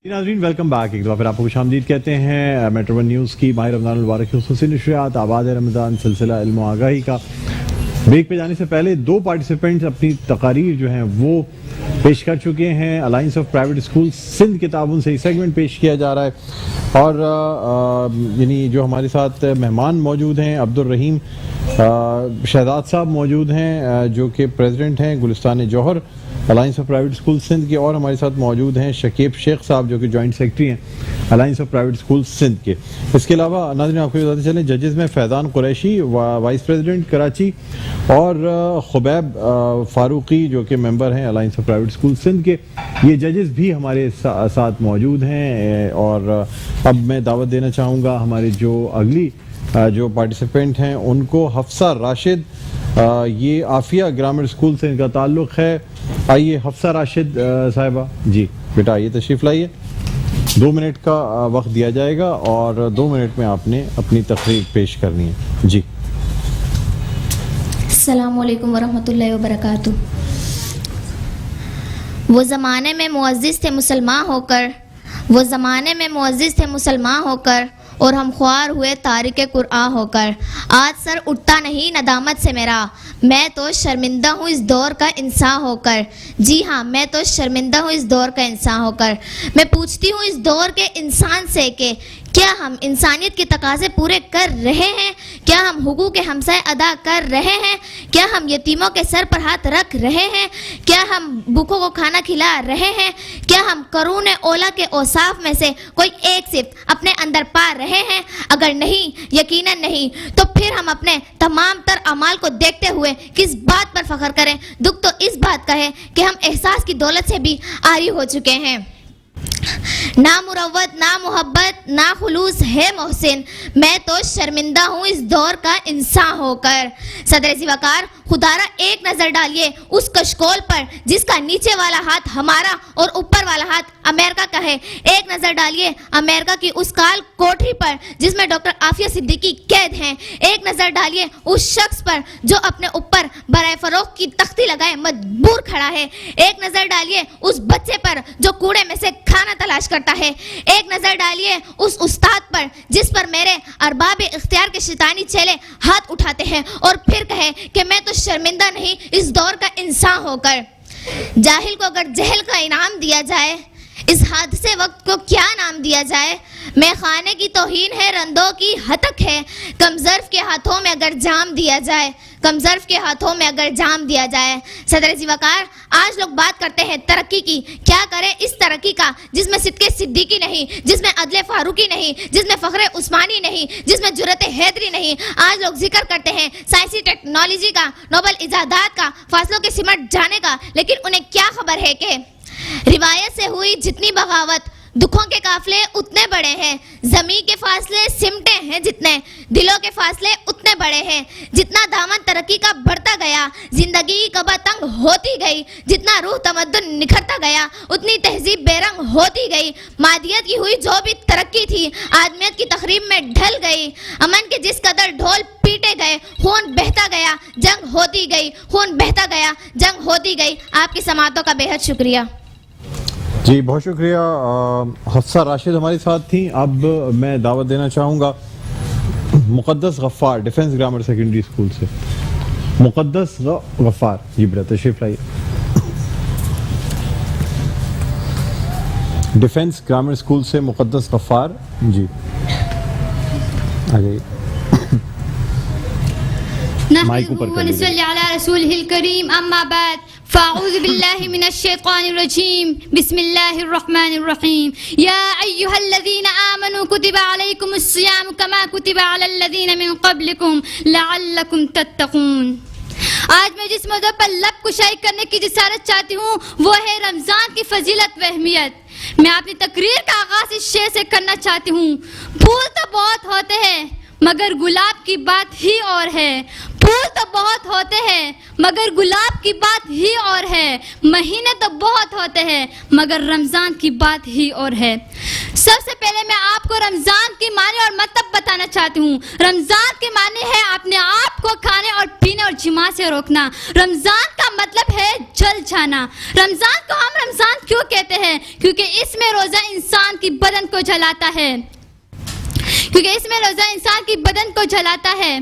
नाज़रीन welcome back. एक दफ़ा फिर आपको खुशामदीद कहते हैं मेट्रो वन न्यूज़ की माह रमज़ान मुबारक की खुसूसी नशरियात आबाद रमज़ान सिलसिला इल्म व आगाही का। ब्रेक पे जाने से पहले दो पार्टिसिपेंट्स अपनी तकारीर जो हैं वो पेश कर चुके हैं। Alliance of private school Sindh के ताउन से सेगमेंट पेश किया जा रहा है और यानी जो हमारे साथ मेहमान मौजूद हैं अब्दुल रहीम शहजाद साहब मौजूद हैं जो कि प्रेसिडेंट हैं Gulistan Jauhar alliance of private school Sindh के, और हमारे साथ मौजूद हैं शकीब शेख साहब जो कि जॉइंट सेक्रेटरी हैं alliance of private school Sindh के। इसके अलावा नाज़रीन आपको बताते चलें जजेस में फैज़ान कुरैशी वाइस प्रेसिडेंट कराची और खुबैब फारूकी जो कि मेंबर हैं alliance of private school Sindh के, ये जजेस भी हमारे साथ मौजूद हैं। और अब मैं दावत देना चाहूँगा हमारे जो अगली जो पार्टिसिपेंट हैं उनको, हफ्सा राशिद, ये आफिया ग्रामीण स्कूल से इनका ताल्लुक़ है। आइए हफ्सा राशिद साहिबा, जी बेटा आइए तशरीफ़ लाइए। 2 मिनट का वक्त दिया जाएगा और 2 मिनट में आपने अपनी तकरीर पेश करनी है। जी अस्सलामु अलैकुम वरहमतुल्लाहि वबरकातुहू। वो ज़माने में मुअज़्ज़िज़ थे मुसलमान होकर, वो ज़माने में मुअज़्ज़िज़ थे मुसलमान होकर, और हम ख्वार हुए तारिक कुरआन होकर। आज सर उठता नहीं नदामत से मेरा, मैं तो शर्मिंदा हूँ इस दौर का इंसान होकर। जी हाँ, मैं तो शर्मिंदा हूँ इस दौर का इंसान होकर। मैं पूछती हूँ इस दौर के इंसान से कि क्या हम इंसानियत के तकाज़े पूरे कर रहे हैं? क्या हम हुकूक के हमसाए अदा कर रहे हैं? क्या हम यतीमों के सर पर हाथ रख रहे हैं? क्या हम भूखों को खाना खिला रहे हैं? क्या हम करून ओला के औसाफ में से कोई एक सिर्फ अपने अंदर पा रहे हैं? अगर नहीं, यकीनन नहीं, तो फिर हम अपने तमाम तर अमाल को देखते हुए किस बात पर फख्र करें? दुख तो इस बात का है कि हम एहसास की दौलत से भी आरी हो चुके हैं। ना मुरव्वत, ना मोहब्बत, ना खुलूस है मोहसिन, मैं तो शर्मिंदा हूँ इस दौर का इंसान होकर। सदर ज़िवाकार, खुदारा एक नज़र डालिए उस कशकोल पर जिसका नीचे वाला हाथ हमारा और ऊपर वाला हाथ अमेरिका का है। एक नज़र डालिए अमेरिका की उस काल कोठरी पर जिसमें डॉक्टर आफिया सिद्दीकी कैद हैं। एक नज़र डालिए उस शख्स पर जो अपने ऊपर बराए फरोख्त की तख्ती लगाए मजबूर खड़ा है। एक नज़र डालिए उस बच्चे पर जो कूड़े में से खाना तलाश करता है। एक नज़र डालिए उस उस्ताद पर जिस पर मेरे अरबाब इख्तियार के शैतानी चेले हाथ उठाते हैं और फिर कहे कि मैं तो शर्मिंदा नहीं इस दौर का इंसान होकर। जाहिल को अगर जहल का इनाम दिया जाए, इस हादसे वक्त को क्या नाम दिया जाए? मैं खाने की तौहीन है, रंदों की हतक है, कमजर्फ के हाथों में अगर जाम दिया जाए, कमजर्फ के हाथों में अगर जाम दिया जाए। सदर ज़िवाकार, आज लोग बात करते हैं तरक्की की, क्या करें इस तरक्की का जिसमें सिद्दीक़ सिद्दीकी नहीं, जिसमें अदले फारूकी नहीं, जिसमें फ़ख्र उस्मानी नहीं, जिसमें जुर्रत हैदरी नहीं। आज लोग जिक्र करते हैं साइंसी टेक्नोलॉजी का, नोबल इजादात का, फासलों के सिमट जाने का, लेकिन उन्हें क्या खबर है कि रिवायत से हुई जितनी बगावत, दुखों के काफले उतने बड़े हैं। ज़मीन के फासले सिमटे हैं जितने, दिलों के फासले उतने बड़े हैं। जितना दामन तरक्की का बढ़ता गया, जिंदगी की कबा तंग होती गई। जितना रूह तमद्दुन निखरता गया, उतनी तहजीब बेरंग होती गई। मादियत की हुई जो भी तरक्की थी, आदमियत की तखरीब में ढल गई। अमन के जिस कदर ढोल पीटे गए, खून बहता गया, जंग होती गई, खून बहता गया, जंग होती गई। आपकी समातों का बेहद शुक्रिया। जी बहुत शुक्रिया। हफ्सा राशिद हमारे साथ थी। अब मैं दावत देना चाहूँगा Muqaddas Ghaffar defence grammar secondary school से। मुक़द्दस गफ़्फ़ार, जी बेटा तशरीफ़ लाइए। डिफेंस ग्रामर स्कूल से मुक़द्दस गफ़्फ़ार, जी आ जाइए। माइक ऊपर कर लीजिए। फ़ाऊज़ु बिल्लाहि मिनश्शैतानिर्रजीम, बिस्मिल्लाहिर्रहमानिर्रहीम। या अय्युहल्लज़ीना आमनू कुतिबा अलैकुमुस्सियामु कमा कुतिबा अलल्लज़ीना मिन क़ब्लिकुम लअल्लकुम तत्तक़ून। आज मैं जिस मौजू पर लब कुशाई करने की जिसारत चाहती हूँ वो है रमज़ान की फजीलत व अहमियत। मैं अपनी तकरीर का आगाज़ इस शेर से करना चाहती हूँ। फूल तो बहुत होते हैं मगर गुलाब की बात ही और है। फूल तो बहुत होते हैं मगर गुलाब की बात ही और है। महीने तो बहुत होते हैं मगर रमज़ान की बात ही और है। सबसे पहले मैं आपको रमज़ान के माने और मतलब बताना चाहती हूँ। रमज़ान के माने है अपने आप को खाने और पीने और जिमा से रोकना। रमज़ान का मतलब है जल जाना। रमजान को हम रमजान क्यों कहते हैं? क्योंकि इसमें रोजा इंसान की बदन को जलाता है, क्योंकि इसमें रोजा इंसान की बदन को जलाता है,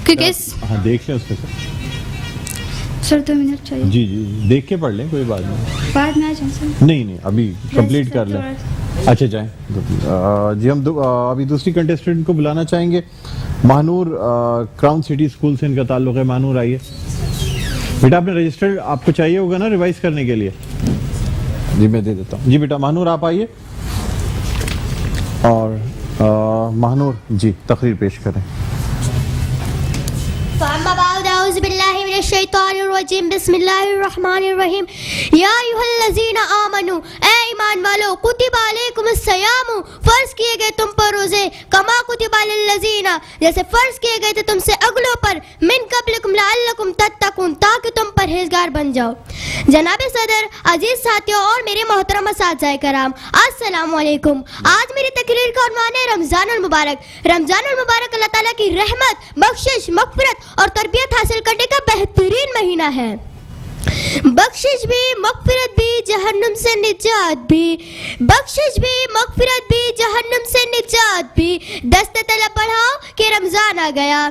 क्योंकि हाँ देख लें उसके सर 2 मिनट चाहिए। जी जी देख के पढ़ लें, कोई बात नहीं। बाद में आ जाऊँ सर? नहीं अभी कंप्लीट कर लें। अच्छा जाएं जी। हम अभी दूसरी कंटेस्टेंट को बुलाना चाहेंगे। महानूर क्राउन सिटी स्कूल से इनका ताल्लुक है। महानूर आइए बेटा, आपने रजिस्टर्ड आपको चाहिए होगा ना रिवाइज करने के लिए? जी मैं दे देता हूँ। जी बेटा महानूर आप आइए और महानूर जी तकरीर पेश करें। बिस्मिल्लाहिर्रहमानिर्रहीम। या अय्युहल्लज़ीना आमनू, ए ईमान वालो, कुतिबा अलैकुमुस्सियामु, फर्ज किए गए तुम पर रोजे, कमा कुतिबा अलल्लज़ीना, जैसे फर्ज किए गए थे तुमसे अगलों पर, मिन क़ब्लिकुम लअल्लकुम तत्तकून, ताकि तुम परहेजगार बन जाओ। जनाब सदर, अजीज साथियों और मेरे मोहतरम असातिज़ाए कराम, अस्सलामु अलैकुम। आज मेरी तकरीर का उन्वान है रमजानुल मुबारक। रमजानुल मुबारक अल्लाह ताला की रहमत, बख्शिश, मग़फ़िरत और तरबियत हासिल करने का बेहतरीन महीना है। बख्शिश भी, मग़फ़िरत भी, जहन्नुम से निजात भी। बख्शिश भी, मग़फ़िरत भी, जहन्नुम से निजात भी। दस्ते तलब बढ़ाओ कि रमजान आ गया।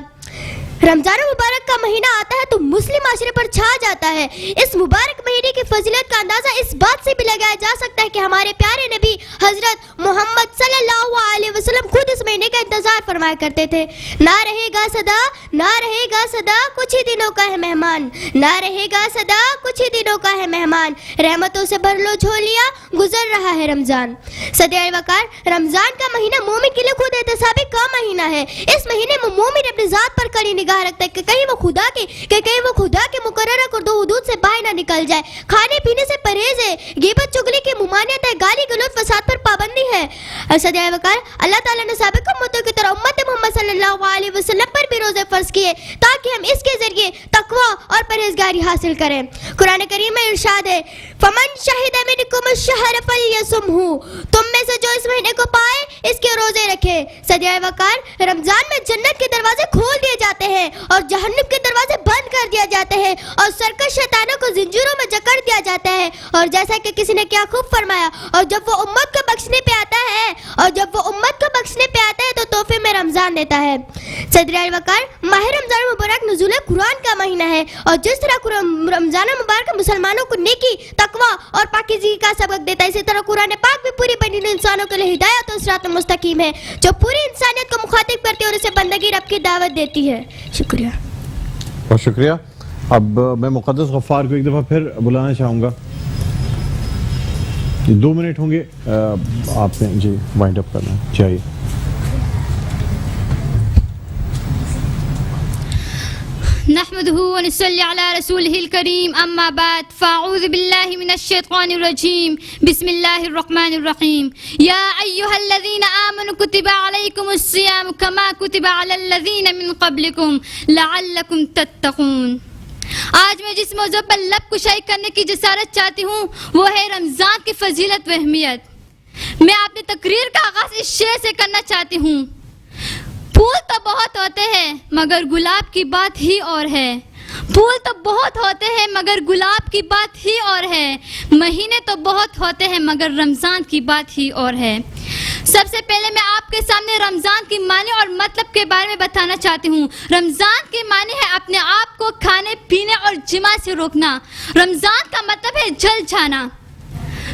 रमजान मुबारक का महीना आता है तो मुस्लिम माशरे पर छा जाता है। इस मुबारक महीने की फजीलत का अंदाजा इस बात से भी लगाया जा सकता है कि हमारे प्यारे नबी हजरत मोहम्मद सल्लल्लाहु अलैहि वसल्लम खुद इस महीने का इंतजार फरमाया करते थे। ना रहेगा सदा, ना रहेगा सदा, कुछ ही दिनों का है मेहमान। ना रहेगा सदा, कुछ ही दिनों का है मेहमान। रहमतों से भर लो झोलियां, गुजर रहा है रमजान। सदे वकार, रमजान का महीना मोमिन के लिए खुद एहतसाबी का महीना है। इस महीने में मोमिन अपनी जात पर कड़ी निगाह रखता है कि कहीं वो खुदा के मुकर्रर कुर्दो हुदूद से बाहर ना निकल जाए। खाने पीने से परहेज है, गिबत चुगली की मुमानियत है, गाली गलौज फसाद पर पाबंदी है। सदाए वकार, अल्लाह ताला ने साबिक उम्मतों की तरह उम्मत मोहम्मद सल्लल्लाहु अलैहि वसल्लम पर भी रोजे फर्ज किए ताकि हम इसके जरिए तकवा और परहेजगारी हासिल करें। कुरान करीम में इरशाद है, फमन शहिद मिनकुम अश-शहर फल्यसुमहु, तुम में से जो इस महीने को पाए इसके रोजे रखे। सदाए वकार, रमजान में जन्नत के दरवाजे खोल दिए जाते हैं और जहन्नुम के दरवाजे बंद कर दिया जाते हैं और सरकश शैतानों को जिंजीरों में जकड़ दिया जाता है। और जैसा कि किसी ने क्या खूब फरमाया, और जब वो उम्मत को बख्शने पे आता है तो तोहफे में रमजान देता है। सदर वकार, माह रमजान मुबारक नुज़ूल कुरान का महीना है और जिस तरह रमजान मुबारक मुसलमानों को नेकी, तकवा और पाकीज़गी का सबक देता है, इसी तरह कुरान पाक भी पूरी बनी इंसानों के लिए हिदायत और सिरात मुस्तकीम है जो पूरी इंसानियत को मुखातिब करती है और उसे बंदगी रब की दावत देती है। शुक्रिया। बहुत शुक्रिया। अब मैं मुक़द्दस गफ्फार को एक दफ़ा फिर बुलाना चाहूँगा। 2 मिनट होंगे आपने जी वाइंड अप करना चाहिए। नहमदुहु व नसल्ली अला रसूलिहिल करीम, अम्मा बाद, फ़अऊज़ु बिल्लाहि मिनश शैतानिर रजीम, बिस्मिल्लाहिर रहमानिर रहीम। या अय्युहल्लज़ीना आमनू कुतिबा अलैकुमुस्सियाम कमा कुतिबा अलल्लज़ीना मिन क़ब्लिकुम लअल्लकुम तत्तक़ून। आज मैं जिस मौजू पर लब कुशाई करने की जसारत चाहती हूँ वो है रमज़ान की फजीलत व अहमियत। मैं अपनी तकरीर का आगाज़ इस शेर से करना चाहती हूँ, फूल तो बहुत होते हैं मगर गुलाब की बात ही और है। फूल तो बहुत होते हैं मगर गुलाब की बात ही और है। महीने तो बहुत होते हैं मगर रमज़ान की बात ही और है। सबसे पहले मैं आपके सामने रमज़ान की माने और मतलब के बारे में बताना चाहती हूँ। रमज़ान के माने है अपने आप को खाने पीने और जिमा से रोकना। रमज़ान का मतलब है जल जाना।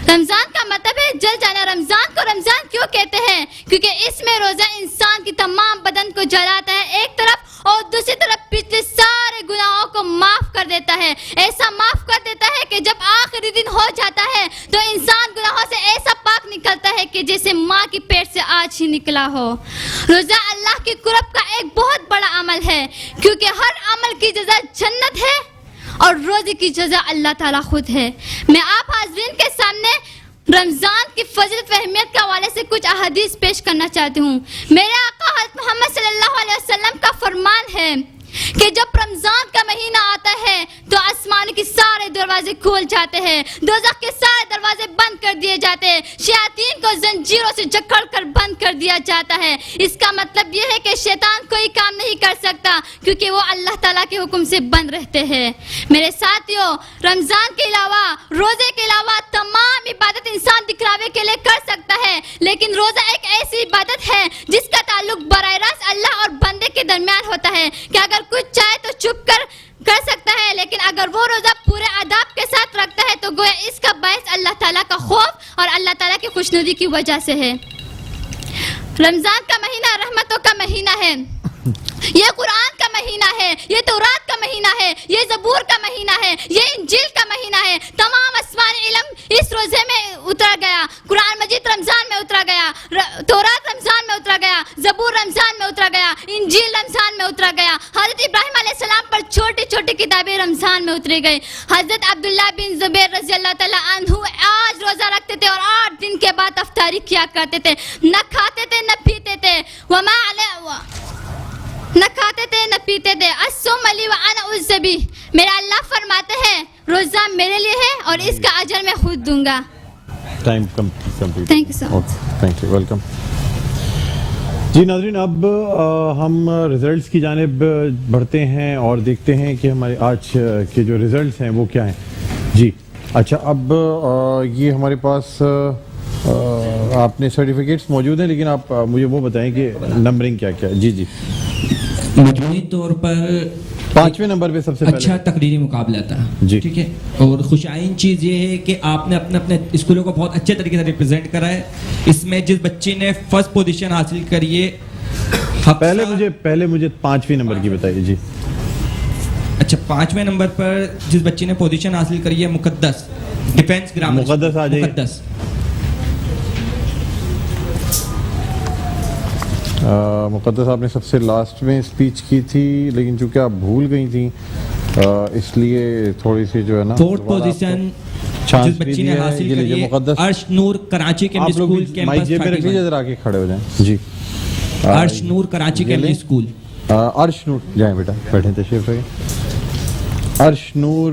रमजान का मतलब है जल जाना। रमजान को रमजान क्यों कहते हैं? क्योंकि इसमें रोजा इंसान की तमाम बदन को जलाता है एक तरफ और दूसरी तरफ पिछले सारे गुनाहों को माफ कर देता है। ऐसा माफ कर देता है कि जब आखिरी दिन हो जाता है तो इंसान गुनाहों से ऐसा पाक निकलता है कि जैसे माँ की पेट से आज ही निकला हो। रोजा अल्लाह की कुर्ब का एक बहुत बड़ा अमल है क्योंकि हर अमल की जज़ा जन्नत है और रोजे की जज़ा अल्लाह ताला खुद है। मैं आप हाज़रीन के सामने रमज़ान की फजीलत व अहमियत के हवाले से कुछ अहादीस पेश करना चाहती हूँ। मेरे आका हज़रत मोहम्मद सल्लल्लाहु अलैहि वसल्लम का फरमान है कि जब रमज़ान का महीना आता है तो आसमान के सारे दरवाजे खोल जाते हैं, दोज़ख के सारे दरवाजे बंद कर दिए जाते हैं, शयातीन को जंजीरों से जकड़ कर बंद कर दिया जाता है। इसका मतलब यह है कि शैतान कोई काम नहीं कर सकता, क्योंकि वो अल्लाह ताला के हुक्म से बंद रहते हैं। मेरे साथियों, रमजान के अलावा, रोजे के अलावा तमाम इबादत इंसान दिखलावे के लिए कर सकता है, लेकिन रोजा एक ऐसी इबादत है जिसका ताल्लुक बराह रास्त अल्लाह और बंदे के दरमियान होता है कि अगर कुछ चाहे तो चुप कर सकता है, लेकिन अगर वो रोजा पूरे आदाब के साथ रखता है तो गोया इसका बायस अल्लाह ताला का खौफ और अल्लाह ताला की खुशनुदी की वजह से है। रमजान का महीना रहमतों का महीना है, ये कुरान का महीना है, ये तौरात का महीना है, ये ज़बूर का महीना है, ये इंजील का महीना है। तमाम आसमानी इल्म इस रोजे में उतरा गया, कुरान मजीद रमजान में उतरा गया, तौरात रमजान में उतरा गया, ज़बूर रमजान में उतरा गया, इंजील रमजान में उतरा गया। हज़रत इब्राहिम अलैहिस्सलाम पर छोटी छोटी किताबें रमजान में उतरी गई। हज़रत अब्दुल्लाह बिन ज़ुबैर रज़ी अल्लाह तआला अन्हु आज रोजा रखते थे और 8 दिन के बाद अफ्तारी किया करते थे, न खाते थे न पीते थे, न खाते थे न पीते थे। अस्सुम अली व अना उज़्ज़बी, मेरा अल्लाह फरमाते हैं रोजा मेरे लिए है और इसका अजर मैं खुद दूंगा। Time complete. Thank you sir. Thank you, welcome. जी नाज़रीन, अब हम रिजल्ट्स की जानिब बढ़ते हैं और देखते हैं कि हमारे आज के जो रिजल्ट्स हैं वो क्या हैं। जी अच्छा, अब ये हमारे पास आपने सर्टिफिकेट्स मौजूद हैं, लेकिन आप मुझे वो बताएं कि नंबरिंग क्या क्या है। जी जी, मजमूई तौर पर 5वें नंबर पे सबसे अच्छा पहले तकरीरी मुकाबला था जी। ठीक है, और खुशाइन चीज़ ये है कि आपने अपने अपने स्कूलों को बहुत अच्छे तरीके से रिप्रेजेंट करा है। इसमें जिस बच्ची ने फर्स्ट पोजीशन हासिल करी है, पहले मुझे 5वें नंबर की बताइए। जी अच्छा, 5वें नंबर पर जिस बच्ची ने पोजीशन हासिल करी है मुकद्दस डिफेंस ग्रामर, मुकद्दस आ जाइए। मुकद्दस मुकद्दस आपने सबसे लास्ट में स्पीच की थी, लेकिन चूंकि आप भूल गई थी इसलिए थोड़ी सी जो है ना, 4th पोजीशन जिस बच्ची ने हासिल करी है मुकद्दस। अर्श नूर कराची आप कैंब्रिज लोग स्कूल भी माइक जेब में रख लीजिए, जरा आके खड़े हो जाएं। जी, अर्श नूर कराची कैंब्रिज स्कूल। अर्श नूर जाए बेटा, बैठे तशरीफ रखें। अर्श नूर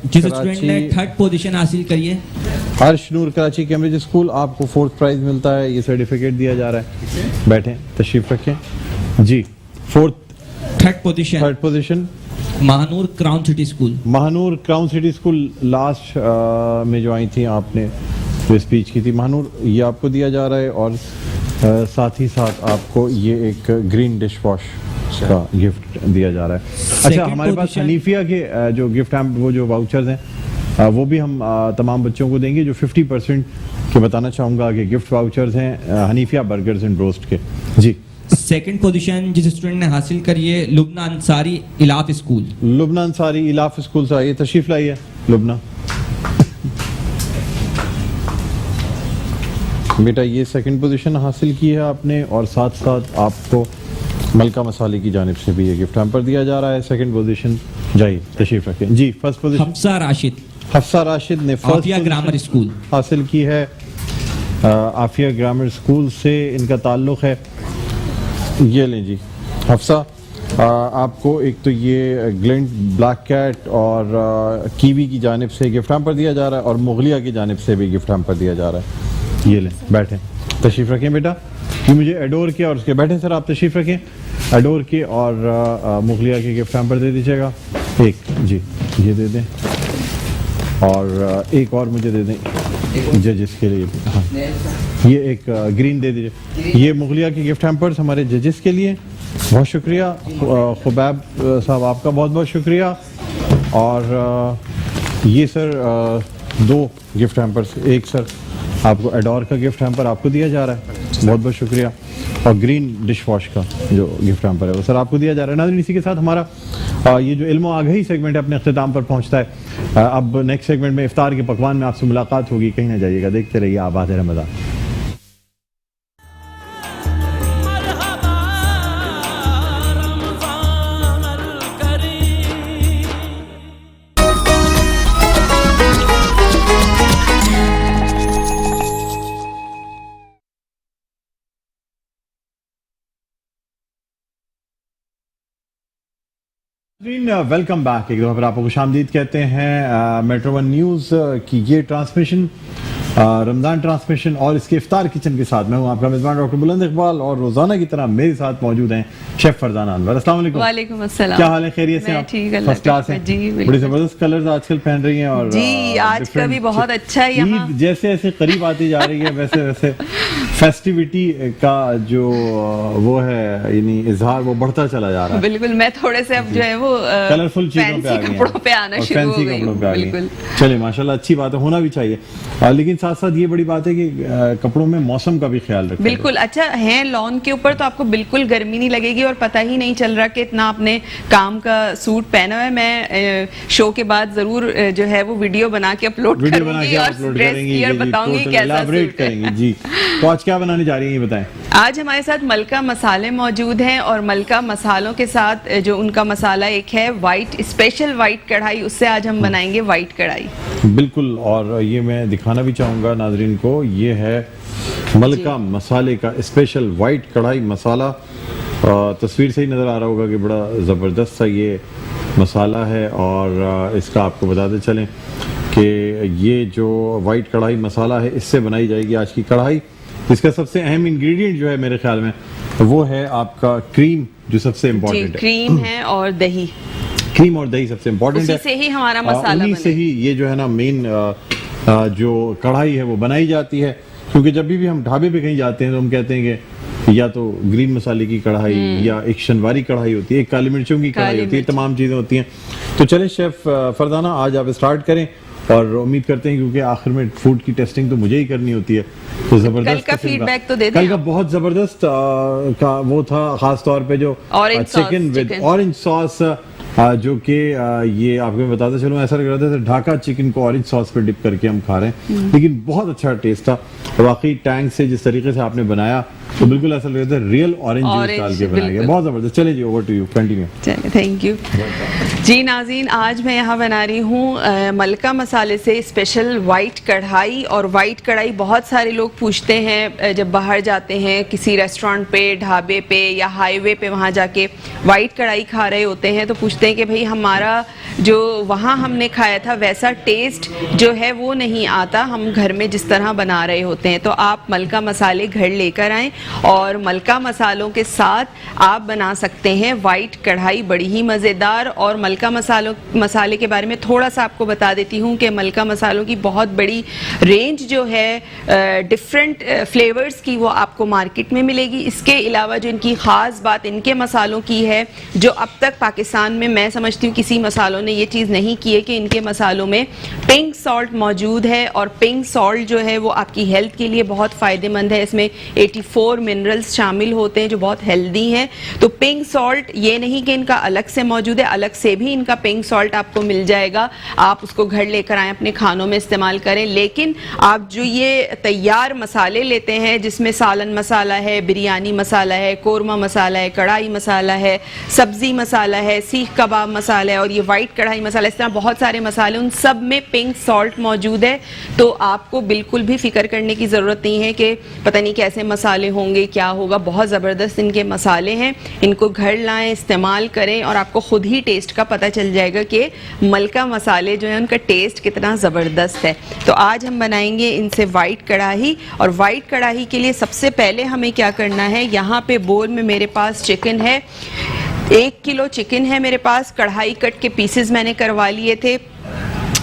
जिस स्टूडेंट ने 3rd पोजीशन हासिल करी है, अर्श नूर कराची कैम्ब्रिज स्कूल, आपको 4th प्राइज मिलता है, ये सर्टिफिकेट दिया जा रहा है। बैठें, तशरीफ रखें। जी, 3rd position 3rd position Mahnoor crown city school. Mahnoor crown city school last में जो आई थी, आपने जो स्पीच की थी महानूर, ये आपको दिया जा रहा है, और साथ ही साथ आपको ये एक ग्रीन डिश वॉश का गिफ्ट दिया जा रहा है। अच्छा, हमारे पास हनीफिया के जो गिफ्ट हैं, वो जो वाउचर्स हैं वो भी हम तमाम बच्चों को देंगे, जो 50% के बताना चाहूँगा कि गिफ्ट वाउचर्स हैं हनीफिया बर्गर्स एंड रोस्ट के। जी, 2nd पोजीशन जिस स्टूडेंट ने हासिल करी है लुबना अंसारी इलाफ स्कूल। लुबना अंसारी इलाफ स्कूल से आइए, तशरीफ लाइए लुबना। बेटा, ये 2nd पोजीशन हासिल की है आपने, और साथ साथ आपको मलका मसाले की जानिब से भी ये गिफ्ट हैम्पर दिया जा रहा है। 2nd पोजीशन जाइए, तशरीफ रखें। जी, 1st पोजीशन हफ्सा राशिद ने आफिया ग्रामर स्कूल हासिल की है। आफिया ग्रामर स्कूल से इनका ताल्लुक़ है। ये लें जी हफ्सा, आपको एक तो ये ग्लिंट ब्लैक कैट और कीवी की जानिब से गिफ्ट हैम्पर दिया जा रहा है, और मुगलिया की जानिब से भी गिफ्ट हैम्पर दिया जा रहा है। ये लें, बैठें, तशरीफ रखें बेटा। ये मुझे एडोर के और उसके, बैठें सर आप तशरीफ रखें, एडोर के और मुगलिया के गिफ्ट हैम्पर दे दीजिएगा एक। जी, ये दे दें, और एक और मुझे दे दें जजेस के लिए। हाँ, ये एक ग्रीन दे दीजिए। ये मुगलिया के गिफ्ट हैम्पर्स हमारे जजेस के लिए, बहुत शुक्रिया। खुबैब साहब, आपका बहुत बहुत शुक्रिया। और ये सर 2 गिफ्ट हैम्पर्स, एक सर आपको एडोर का गिफ्ट हैम्पर आपको दिया जा रहा है, बहुत बहुत शुक्रिया। और ग्रीन डिश वॉश का जो गिफ्ट हैम्पर है वो सर आपको दिया जा रहा है। नाज़रीन, इसी के साथ हमारा ये जो इल्म आगाही सेगमेंट है अपने अख्ताम पर पहुंचता है। अब नेक्स्ट सेगमेंट में इफ्तार के पकवान में आपसे मुलाकात होगी, कहीं ना जाइएगा, देखते रहिए आबाद रमज़ान। वेलकम बैक, एक दफ़ा फिर आपको खुशामदीद कहते हैं। मेट्रो 1 न्यूज़ की ये ट्रांसमिशन रमज़ान ट्रांसमिशन और इसके इफ्तार किचन के साथ मैं हूं आपका मेज़बान डॉक्टर बुलंद इकबाल और रोज़ाना की तरह मेरे साथ मौजूद हैं शेफ फरजाना अनवर। अस्सलाम वालेकुम। वालेकुम अस्सलाम। क्या हाल है, खैरियत से मैं आप? ठीक, अल्लाह फर्स्ट क्लास हैं। जी, बिल्कुल। बड़ी ज़बरदस्त कलर्स आजकल पहन रही हैं और जी, आज का different भी बहुत अच्छा है यहाँ। ईद जैसे जैसे करीब आती जा रही है वैसे वैसे फेस्टिविटी का जो वो है यानी इजहार वो बढ़ता चला जा रहा है। बिल्कुल, मैं थोड़े से अब जो है वो कलरफुल चीजों पे आ फैंसी गई हैं। कपड़ों पे आना और शुरू हो फैंसी गई कपड़ों हूँ, पे आ गई हैं। बिल्कुल। चलिए माशाल्लाह, अच्छी बात है, होना भी चाहिए। लेकिन साथ साथ ये बड़ी बात है कि कपड़ों में मौसम का भी ख्याल रखें। बिल्कुल, अच्छा है लॉन के ऊपर तो आपको बिल्कुल गर्मी नहीं लगेगी और पता ही नहीं चल रहा कि इतना आपने काम का सूट पहना है। मैं शो के बाद जरूर जो है वो वीडियो बना के अपलोड वीडियो बना करूंगी के और अपलोड ड्रेस करेंगी, की और जी, बताऊंगी total कैसा elaborate सूट है। करेंगी जी। तो आज क्या बनाने जा रही हैं ये बताएं। आज हमारे साथ मलका मसाले मौजूद हैं और मलका मसालों के साथ जो उनका मसाला एक है वाइट, स्पेशल वाइट कढ़ाई, उससे आज हम बनाएंगे वाइट कढ़ाई। बिल्कुल, और ये मैं दिखाना भी चाहूँगा नाजरीन को, ये है मलका मसाले का स्पेशल वाइट कढ़ाई मसाला। तस्वीर से ही नज़र आ रहा होगा कि बड़ा ज़बरदस्त सा ये मसाला है और इसका आपको बताते चलें कि ये जो वाइट कढ़ाई मसाला है इससे बनाई जाएगी आज की कढ़ाई। इसका सबसे अहम इंग्रेडिएंट जो है मेरे ख्याल में वो है आपका क्रीम, जो सबसे जी, इम्पोर्टेंट है। क्रीम है और दही, क्रीम और दही सबसे इम्पोर्टेंट उसी है। से ही हमारा मसाला उन्हीं से बनेगा। ही ये जो है ना मेन जो कढ़ाई है वो बनाई जाती है। क्योंकि जब भी हम ढाबे पे कहीं जाते हैं तो हम कहते हैं कि या तो ग्रीन मसाले की कढ़ाई या एक शनवारी कढ़ाई होती है, एक काली मिर्चों की कढ़ाई होती है, तमाम चीज़ें होती हैं। तो चले शेफ फरजाना, आज आप स्टार्ट करें और उम्मीद करते हैं क्योंकि आखिर में फूड की टेस्टिंग तो मुझे ही करनी होती है, तो जबरदस्त कल का किस्म फीडबैक तो दे दें कल का आप। बहुत जबरदस्त का वो था, खास तौर पे जो Orange sauce chicken with chicken। Orange sauce, जो कि ये आपको मैं बताता चलूँ, ऐसा लग रहा था जैसे ढाका चिकन को ऑरेंज सॉस पे डिप करके हम खा रहे हैं, लेकिन बहुत अच्छा टेस्ट था। वाकई टैंक से जिस तरीके से आपने बनाया तो बिल्कुल ऐसा लग रहा था रियल ऑरेंज जूस डाल के बनाया गया, बिल्कुल। बहुत जबरदस्त। चले जी, ओवर टू यू, कंटिन्यू। चलिए, थैंक यू जी। नाज़रीन, आज मैं यहाँ बना रही हूँ मलका मसाले से स्पेशल वाइट कढ़ाई। और वाइट कढ़ाई बहुत सारे लोग पूछते हैं जब बाहर जाते हैं किसी रेस्टोरेंट पे, ढाबे पे या हाईवे पे, वहाँ जाके वाइट कढ़ाई खा रहे होते हैं तो पूछते हैं कि भाई हमारा जो वहाँ हमने खाया था वैसा टेस्ट जो है वो नहीं आता, हम घर में जिस तरह बना रहे होते हैं। तो आप मलका मसाले घर लेकर आएँ और मलका मसालों के साथ आप बना सकते हैं वाइट कढ़ाई, बड़ी ही मज़ेदार। और मलका मसाले के बारे में थोड़ा सा आपको बता देती हूँ कि मलका मसालों की बहुत बड़ी रेंज जो है डिफरेंट फ्लेवर्स की वो आपको मार्केट में मिलेगी। इसके अलावा जो इनकी ख़ास बात इनके मसालों की है, जो अब तक पाकिस्तान में मैं समझती हूँ किसी मसालों ने ये चीज़ नहीं की है, कि इनके मसालों में पिंक सॉल्ट मौजूद है। और पिंक सॉल्ट जो है वो आपकी हेल्थ के लिए बहुत फ़ायदेमंद है। इसमें 84 मिनरल्स शामिल होते हैं जो बहुत हेल्दी हैं। तो पिंक सॉल्ट ये नहीं कि इनका अलग से मौजूद है, अलग से भी इनका पिंक सॉल्ट आपको मिल जाएगा, आप उसको घर लेकर आएँ, अपने खानों में इस्तेमाल करें। लेकिन आप जो ये तैयार मसाले लेते हैं जिसमें सालन मसाला है, बिरयानी मसाला है, कोरमा मसाला है, कढ़ाई मसाला है, सब्ज़ी मसाला है, सीख कबाब मसाला है और ये वाइट कढ़ाई मसाला, इस तरह बहुत सारे मसाले, उन सब में पिंक सॉल्ट मौजूद है। तो आपको बिल्कुल भी फिक्र करने की ज़रूरत नहीं है कि पता नहीं कैसे मसाले होंगे, क्या होगा। बहुत ज़बरदस्त इनके मसाले हैं, इनको घर लाएं, इस्तेमाल करें और आपको खुद ही टेस्ट का पता चल जाएगा कि मलका मसाले जो है उनका टेस्ट कितना ज़बरदस्त है। तो आज हम बनाएंगे इनसे वाइट कढ़ाई। और वाइट कढ़ाई के लिए सबसे पहले हमें क्या करना है, यहाँ पे बोल में मेरे पास चिकन है, 1 किलो चिकन है मेरे पास। कढ़ाई कट के पीसेस मैंने करवा लिए थे।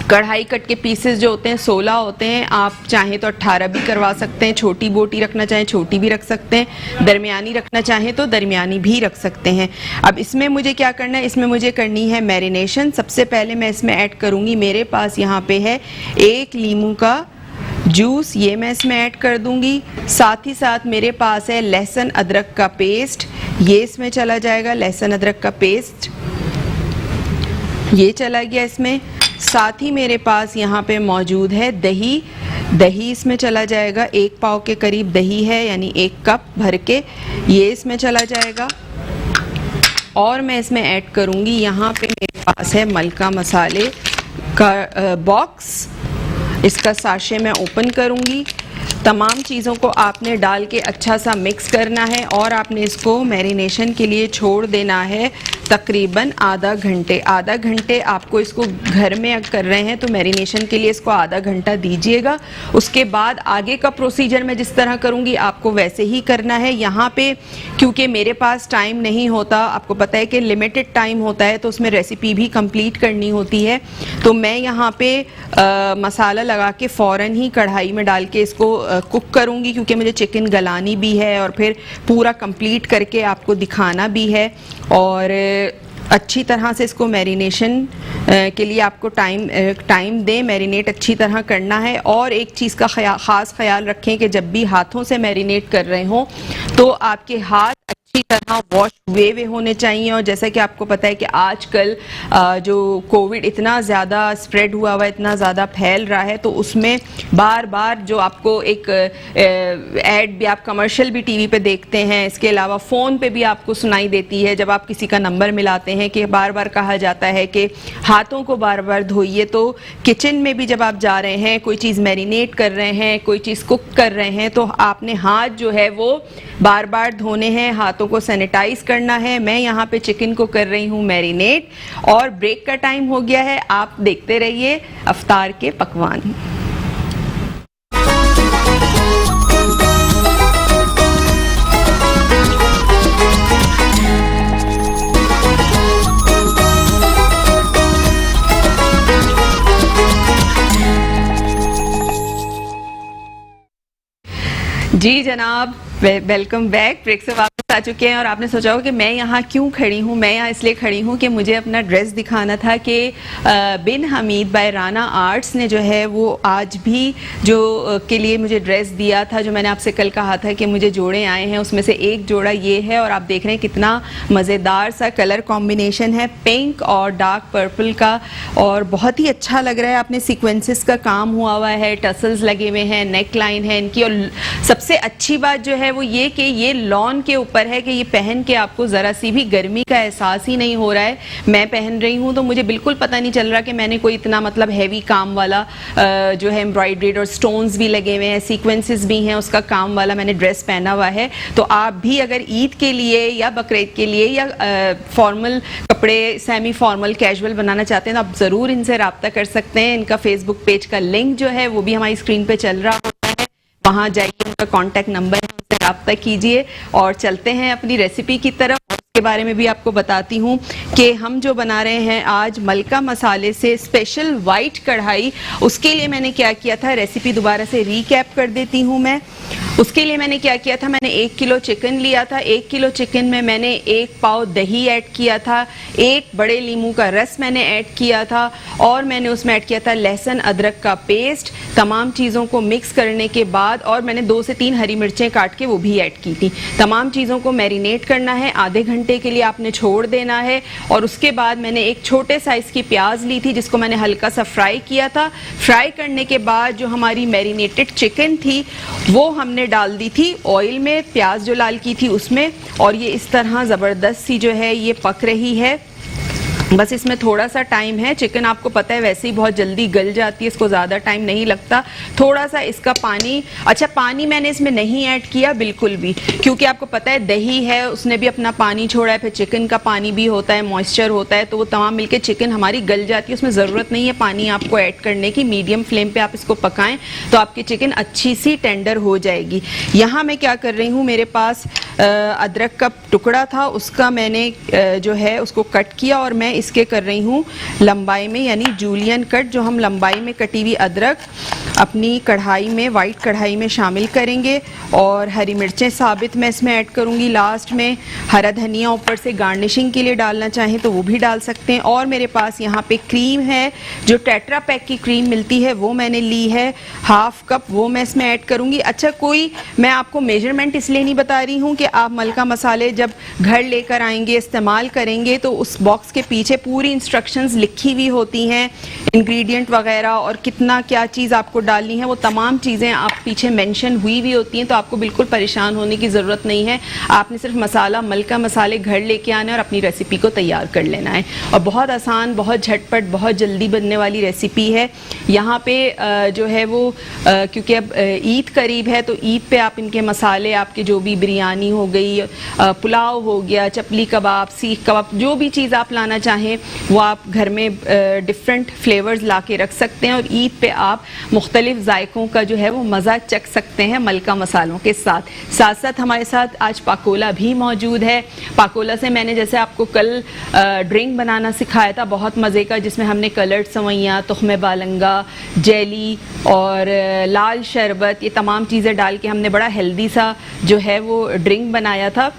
कढ़ाई कट के पीसेस जो होते हैं 16 होते हैं, आप चाहें तो 18 भी करवा सकते हैं। छोटी बोटी रखना चाहें छोटी भी रख सकते हैं, दरमियानी रखना चाहें तो दरमियानी भी रख सकते हैं। अब इसमें मुझे क्या करना है, इसमें मुझे करनी है मैरिनेशन। सबसे पहले मैं इसमें ऐड करूँगी, मेरे पास यहाँ पे है 1 लीमू का जूस, ये मैं इसमें ऐड कर दूंगी। साथ ही साथ मेरे पास है लहसुन अदरक का पेस्ट, ये इसमें चला जाएगा। लहसुन अदरक का पेस्ट ये चला गया इसमें। साथ ही मेरे पास यहाँ पे मौजूद है दही, दही इसमें चला जाएगा। 1 पाव के करीब दही है, यानी 1 कप भर के, ये इसमें चला जाएगा। और मैं इसमें ऐड करूँगी, यहाँ पे मेरे पास है मलका मसाले का बॉक्स, इसका साशे मैं ओपन करूँगी। तमाम चीज़ों को आपने डाल के अच्छा सा मिक्स करना है और आपने इसको मैरिनेशन के लिए छोड़ देना है तकरीबन आधा घंटे आपको इसको घर में कर रहे हैं तो मैरिनेशन के लिए इसको आधा घंटा दीजिएगा। उसके बाद आगे का प्रोसीजर मैं जिस तरह करूँगी आपको वैसे ही करना है। यहाँ पे क्योंकि मेरे पास टाइम नहीं होता, आपको पता है कि लिमिटेड टाइम होता है तो उसमें रेसिपी भी कंप्लीट करनी होती है, तो मैं यहाँ पे मसाला लगा के फ़ौरन ही कढ़ाई में डाल के इसको कुक करूँगी, क्योंकि मुझे चिकन गलानी भी है और फिर पूरा कंप्लीट करके आपको दिखाना भी है। और अच्छी तरह से इसको मैरिनेशन के लिए आपको टाइम दें, मैरिनेट अच्छी तरह करना है। और एक चीज़ का ख़ास ख्याल रखें कि जब भी हाथों से मैरिनेट कर रहे हों तो आपके हाथ अच्छी तरह वॉश हुए होने चाहिए। और जैसा कि आपको पता है कि आजकल जो कोविड इतना ज़्यादा स्प्रेड हुआ है, इतना ज़्यादा फैल रहा है, तो उसमें बार बार जो आपको एक ऐड भी, आप कमर्शियल भी टीवी पे देखते हैं, इसके अलावा फ़ोन पे भी आपको सुनाई देती है जब आप किसी का नंबर मिलाते हैं कि बार बार कहा जाता है कि हाथों को बार बार धोइए। तो किचन में भी जब आप जा रहे हैं, कोई चीज़ मैरिनेट कर रहे हैं, कोई चीज़ कुक कर रहे हैं, तो आपने हाथ जो है वो बार बार धोने हैं, हाथों को सैनिटाइज करना है। मैं यहाँ पे चिकन को कर रही हूँ मैरिनेट और ब्रेक का टाइम हो गया है। आप देखते रहिए अफ्तार के पकवान। जी जनाब, वेलकम बैक। ब्रेक से वापस आ चुके हैं और आपने सोचा हो कि मैं यहाँ क्यों खड़ी हूँ। मैं यहाँ इसलिए खड़ी हूँ कि मुझे अपना ड्रेस दिखाना था कि बिन हमीद बाय राना आर्ट्स ने जो है वो आज भी जो के लिए मुझे ड्रेस दिया था, जो मैंने आपसे कल कहा था कि मुझे जोड़े आए हैं, उसमें से एक जोड़ा ये है। और आप देख रहे हैं कितना मज़ेदार सा कलर कॉम्बिनेशन है, पिंक और डार्क पर्पल का, और बहुत ही अच्छा लग रहा है। आपने सीक्वेंसेस का काम हुआ है, टसल्स लगे हुए हैं, नेक लाइन है इनकी। और सबसे अच्छी बात जो है वो ये कि ये लॉन के ऊपर है कि ये पहन के आपको ज़रा सी भी गर्मी का एहसास ही नहीं हो रहा है। मैं पहन रही हूँ तो मुझे बिल्कुल पता नहीं चल रहा कि मैंने कोई इतना मतलब हैवी काम वाला जो है एम्ब्रॉयडरीड और स्टोन्स भी लगे हुए हैं, सीक्वेंसेस भी हैं, उसका काम वाला मैंने ड्रेस पहना हुआ है। तो आप भी अगर ईद के लिए या बकरीद के लिए या फॉर्मल कपड़े, सेमी फॉर्मल, कैजुअल बनाना चाहते हैं तो आप ज़रूर इनसे रब्ता कर सकते हैं। इनका फेसबुक पेज का लिंक जो है वो भी हमारी स्क्रीन पर चल रहा होता है, वहाँ जाइए, उनका कॉन्टैक्ट नंबर है, उनसे रब्ता कीजिए। और चलते हैं अपनी रेसिपी की तरफ। के बारे में भी आपको बताती हूँ कि हम जो बना रहे हैं आज मलका मसाले से स्पेशल वाइट कढ़ाई। उसके लिए मैंने क्या किया था, रेसिपी दोबारा से रीकैप कर देती हूँ मैं। उसके लिए मैंने क्या किया था, मैंने 1 किलो चिकन लिया था। 1 किलो चिकन में मैंने 1 पाव दही ऐड किया था, 1 बड़े नींबू का रस मैंने ऐड किया था, और मैंने उसमें ऐड किया था लहसुन अदरक का पेस्ट। तमाम चीज़ों को मिक्स करने के बाद, और मैंने 2 से 3 हरी मिर्चें काट के वो भी ऐड की थी। तमाम चीज़ों को मैरिनेट करना है, आधे घंटे के लिए आपने छोड़ देना है। और उसके बाद मैंने एक छोटे साइज़ की प्याज ली थी जिसको मैंने हल्का सा फ्राई किया था। फ्राई करने के बाद जो हमारी मैरिनेटेड चिकन थी वो हमने डाल दी थी ऑयल में, प्याज जो लाल की थी उसमें, और ये इस तरह ज़बरदस्त सी जो है ये पक रही है। बस इसमें थोड़ा सा टाइम है। चिकन आपको पता है वैसे ही बहुत जल्दी गल जाती है, इसको ज़्यादा टाइम नहीं लगता। थोड़ा सा इसका पानी, अच्छा पानी मैंने इसमें नहीं ऐड किया बिल्कुल भी, क्योंकि आपको पता है दही है, उसने भी अपना पानी छोड़ा है, फिर चिकन का पानी भी होता है, मॉइस्चर होता है, तो वो तमाम मिलके चिकन हमारी गल जाती है। उसमें ज़रूरत नहीं है पानी आपको ऐड करने की। मीडियम फ्लेम पर आप इसको पकाएँ तो आपकी चिकन अच्छी सी टेंडर हो जाएगी। यहाँ मैं क्या कर रही हूँ, मेरे पास अदरक का टुकड़ा था, उसका मैंने जो है उसको कट किया और मैं इसके कर रही हूँ लंबाई में, यानी जूलियन कट। जो हम लंबाई में कटी हुई अदरक अपनी कढ़ाई में, वाइट कढ़ाई में शामिल करेंगे। और हरी मिर्चें साबित मैं इसमें ऐड करूँगी लास्ट में। हरा धनिया ऊपर से गार्निशिंग के लिए डालना चाहें तो वो भी डाल सकते हैं। और मेरे पास यहाँ पे क्रीम है, जो टेट्रा पैक की क्रीम मिलती है वो मैंने ली है, 1/2 कप, वो मैं इसमें ऐड करूँगी। अच्छा, कोई मैं आपको मेजरमेंट इसलिए नहीं बता रही हूँ कि आप मलका मसाले जब घर लेकर आएंगे, इस्तेमाल करेंगे, तो उस बॉक्स के पीछे पूरी इंस्ट्रक्शंस लिखी हुई होती हैं, इंग्रेडिएंट वगैरह और कितना क्या चीज़ आपको डालनी है वो तमाम चीज़ें आप पीछे मेंशन हुई होती हैं, तो आपको बिल्कुल परेशान होने की ज़रूरत नहीं है। आपने सिर्फ मसाला मलका मसाले घर लेके आना है और अपनी रेसिपी को तैयार कर लेना है, और बहुत आसान, बहुत झटपट, बहुत जल्दी बनने वाली रेसिपी है। यहाँ पे जो है वो क्योंकि अब ईद करीब है, तो ईद पे आप इनके मसाले, आपके जो भी बिरयानी हो गई, पुलाव हो गया, चपली कबाब, सीख कबाब, जो भी चीज़ आप लाना चाहें वो आप घर में डिफरेंट फ्लेवर्स ला के रख सकते हैं, और ईद पे आप मुख्तलिफ जायकों का जो है वो मज़ा चख सकते हैं मलका मसालों के साथ। साथ साथ हमारे साथ आज पाकोला भी मौजूद है। पाकोला से मैंने जैसे आपको कल ड्रिंक बनाना सिखाया था बहुत मज़े का, जिसमें हमने कलर्ड सवैयाँ, तुख्मे बालंगा, जेली और लाल शरबत, ये तमाम चीज़ें डाल के हमने बड़ा हेल्दी सा जो है वो ड्रिंक बनाया था।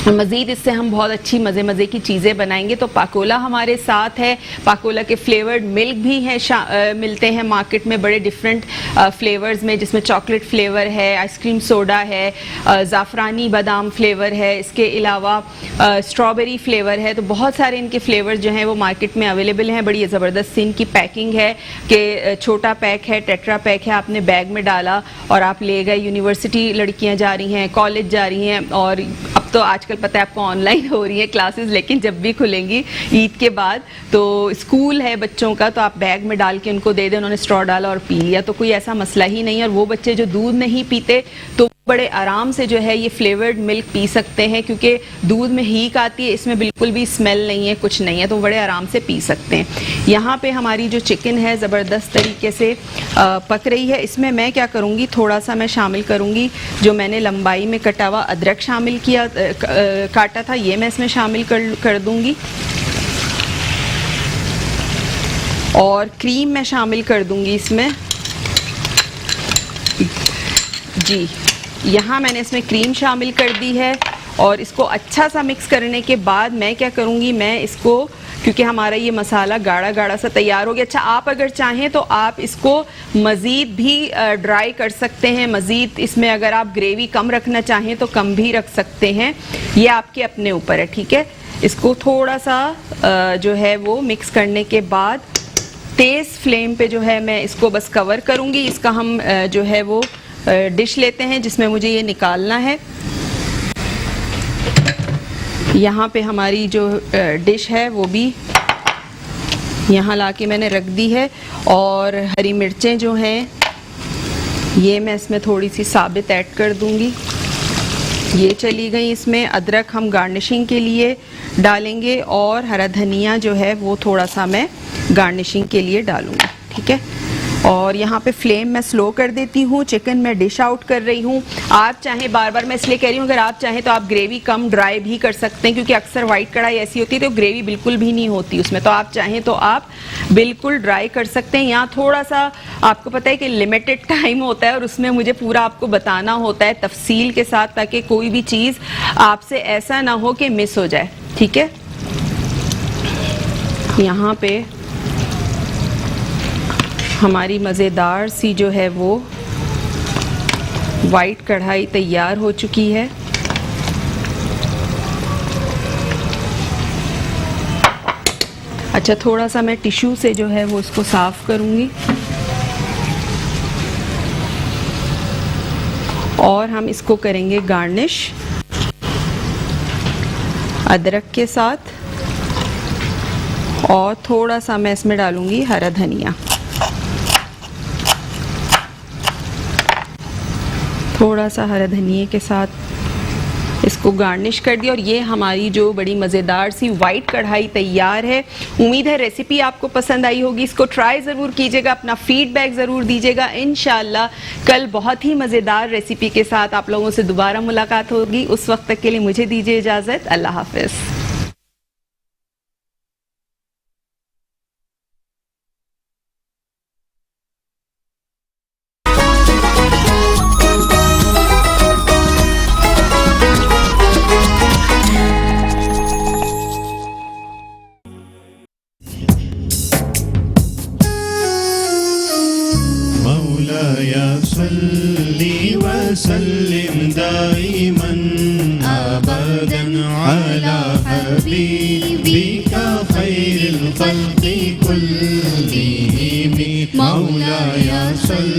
मज़ीद इससे हम बहुत अच्छी मज़े की चीज़ें बनाएंगे। तो पाकोला हमारे साथ है। पाकोला के फ्लेवर्ड मिल्क भी हैं, मिलते हैं मार्केट में बड़े डिफरेंट फ्लेवर्स में, जिसमें चॉकलेट फ्लेवर है, आइसक्रीम सोडा है, ज़ाफ़रानी बादाम फ्लेवर है, इसके अलावा स्ट्रॉबेरी फ्लेवर है। तो बहुत सारे इनके फ्लेवर्स जो हैं वो मार्केट में अवेलेबल हैं। बड़ी ज़बरदस्त इनकी पैकिंग है कि छोटा पैक है, टेट्रा पैक है, आपने बैग में डाला और आप ले गए। यूनिवर्सिटी लड़कियाँ जा रही हैं, कॉलेज जा रही हैं, और अब तो आजकल पता है आपको ऑनलाइन हो रही है क्लासेस, लेकिन जब भी खुलेंगी ईद के बाद, तो स्कूल है बच्चों का, तो आप बैग में डाल के उनको दे दें, उन्होंने स्ट्रॉ डाला और पी लिया, तो कोई ऐसा मसला ही नहीं है। और वो बच्चे जो दूध नहीं पीते तो बड़े आराम से जो है ये फ्लेवर्ड मिल्क पी सकते हैं, क्योंकि दूध में हीक आती है, इसमें बिल्कुल भी स्मेल नहीं है, कुछ नहीं है, तो बड़े आराम से पी सकते हैं। यहाँ पे हमारी जो चिकन है ज़बरदस्त तरीके से पक रही है। इसमें मैं क्या करूँगी, थोड़ा सा मैं शामिल करूँगी जो मैंने लंबाई में कटा हुआ अदरक शामिल किया, काटा था, ये मैं इसमें शामिल कर दूँगी, और क्रीम मैं शामिल कर दूँगी इसमें। जी, यहाँ मैंने इसमें क्रीम शामिल कर दी है, और इसको अच्छा सा मिक्स करने के बाद मैं क्या करूँगी, मैं इसको, क्योंकि हमारा ये मसाला गाढ़ा गाढ़ा सा तैयार हो गया। अच्छा, आप अगर चाहें तो आप इसको मज़ीद भी ड्राई कर सकते हैं, मज़ीद इसमें अगर आप ग्रेवी कम रखना चाहें तो कम भी रख सकते हैं, ये आपके अपने ऊपर है, ठीक है। इसको थोड़ा सा जो है वो मिक्स करने के बाद तेज़ फ्लेम पे जो है मैं इसको बस कवर करूँगी। इसका हम जो है वो डिश लेते हैं जिसमें मुझे ये निकालना है। यहाँ पे हमारी जो डिश है वो भी यहाँ लाके मैंने रख दी है, और हरी मिर्चें जो हैं ये मैं इसमें थोड़ी सी साबित ऐड कर दूँगी, ये चली गई। इसमें अदरक हम गार्निशिंग के लिए डालेंगे, और हरा धनिया जो है वो थोड़ा सा मैं गार्निशिंग के लिए डालूँगी, ठीक है। और यहाँ पे फ्लेम मैं स्लो कर देती हूँ। चिकन मैं डिश आउट कर रही हूँ। आप चाहें, बार बार मैं इसलिए कह रही हूँ, अगर आप चाहें तो आप ग्रेवी कम ड्राई भी कर सकते हैं, क्योंकि अक्सर वाइट कढ़ाई ऐसी होती है तो ग्रेवी बिल्कुल भी नहीं होती उसमें, तो आप चाहें तो आप बिल्कुल ड्राई कर सकते हैं। यहाँ थोड़ा सा आपको पता है कि लिमिटेड टाइम होता है, और उसमें मुझे पूरा आपको बताना होता है तफसील के साथ, ताकि कोई भी चीज़ आपसे ऐसा ना हो कि मिस हो जाए, ठीक है। यहाँ पे हमारी मज़ेदार सी जो है वो वाइट कढ़ाई तैयार हो चुकी है। अच्छा, थोड़ा सा मैं टिश्यू से जो है वो इसको साफ़ करूँगी, और हम इसको करेंगे गार्निश अदरक के साथ, और थोड़ा सा मैं इसमें डालूँगी हरा धनिया, थोड़ा सा हरा धनिए के साथ इसको गार्निश कर दिया। और ये हमारी जो बड़ी मज़ेदार सी वाइट कढ़ाई तैयार है। उम्मीद है रेसिपी आपको पसंद आई होगी। इसको ट्राई ज़रूर कीजिएगा, अपना फीडबैक ज़रूर दीजिएगा। इंशाल्लाह कल बहुत ही मज़ेदार रेसिपी के साथ आप लोगों से दोबारा मुलाकात होगी। उस वक्त तक के लिए मुझे दीजिए इजाज़त। अल्लाह हाफ़िज़। सल्ली वसल्लिम दाइमन अबदन अला हबीबिका खैरिल खल्क़ि कुल्लिहिम मौलाया सल्ली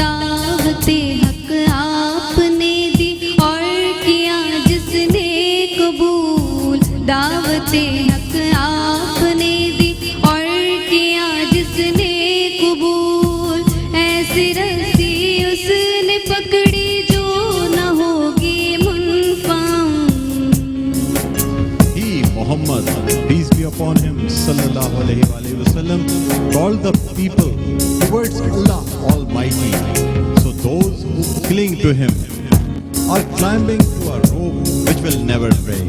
दावत हक आपने दी और किया जिसने कबूल दावत हक आपने दी और किया जिसने कबूल ऐसी रस्सी उसने पकड़ी जो न होगी मुनफाम He, Muhammad, peace be upon him, sallallahu alaihi wasallam, called the people towards Allah Almighty. So those who cling to him are climbing to a rope which will never break.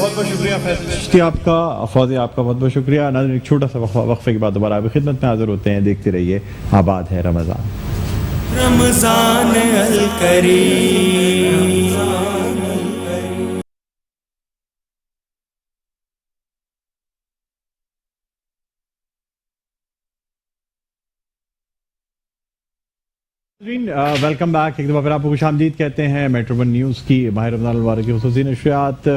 बहुत बहुत शुक्रिया फैसल आपका, फौजी आपका बहुत बहुत शुक्रिया। नाज़रीन, एक छोटा सा वक्फे के बाद दोबारा आपकी खिदमत में हाजिर होते हैं। देखते रहिए आबाद है रमज़ान। रमज़ान अल करीम वेलकम बैक। एक दफ़ा फिर आपको खुशामदीद कहते हैं। मेट्रो वन न्यूज़ की माह रमज़ान मुबारक की खुसूसी नशरियात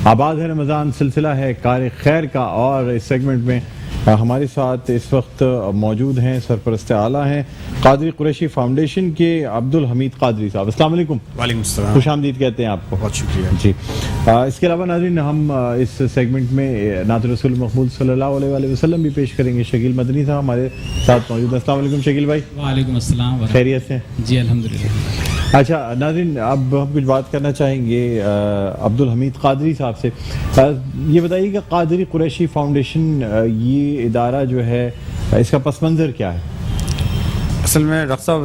आबाद है रमज़ान सिलसिला है कार खैर का, और इस सेगमेंट में हमारे साथ इस वक्त मौजूद हैं सरपरस्त आला हैं कादरी कुरैशी फाउंडेशन के अब्दुल हमीद कादरी साहब। अस्सलाम वालेकुम। वालेकुम सलाम। खुशामदीद कहते हैं आपको। बहुत शुक्रिया जी। इसके अलावा नाज़रीन, हम इस सेगमेंट में नात रसूल मक़बूल सल्लल्लाहु अलैहि वसल्लम भी पेश करेंगे। शकील मदनी साहब हमारे साथ मौजूद हैं। अस्सलाम वालेकुम शकील भाई। वालेकुम अस्सलाम। खैरियत से? जी अल्हम्दुलिल्लाह। अच्छा नाज़रीन, अब हम कुछ बात करना चाहेंगे अब्दुल हमीद कादरी साहब से। ये बताइए कि कादरी कुरैशी फाउंडेशन ये इदारा जो है इसका पस मंज़र क्या है? असल में डॉक्टर साहब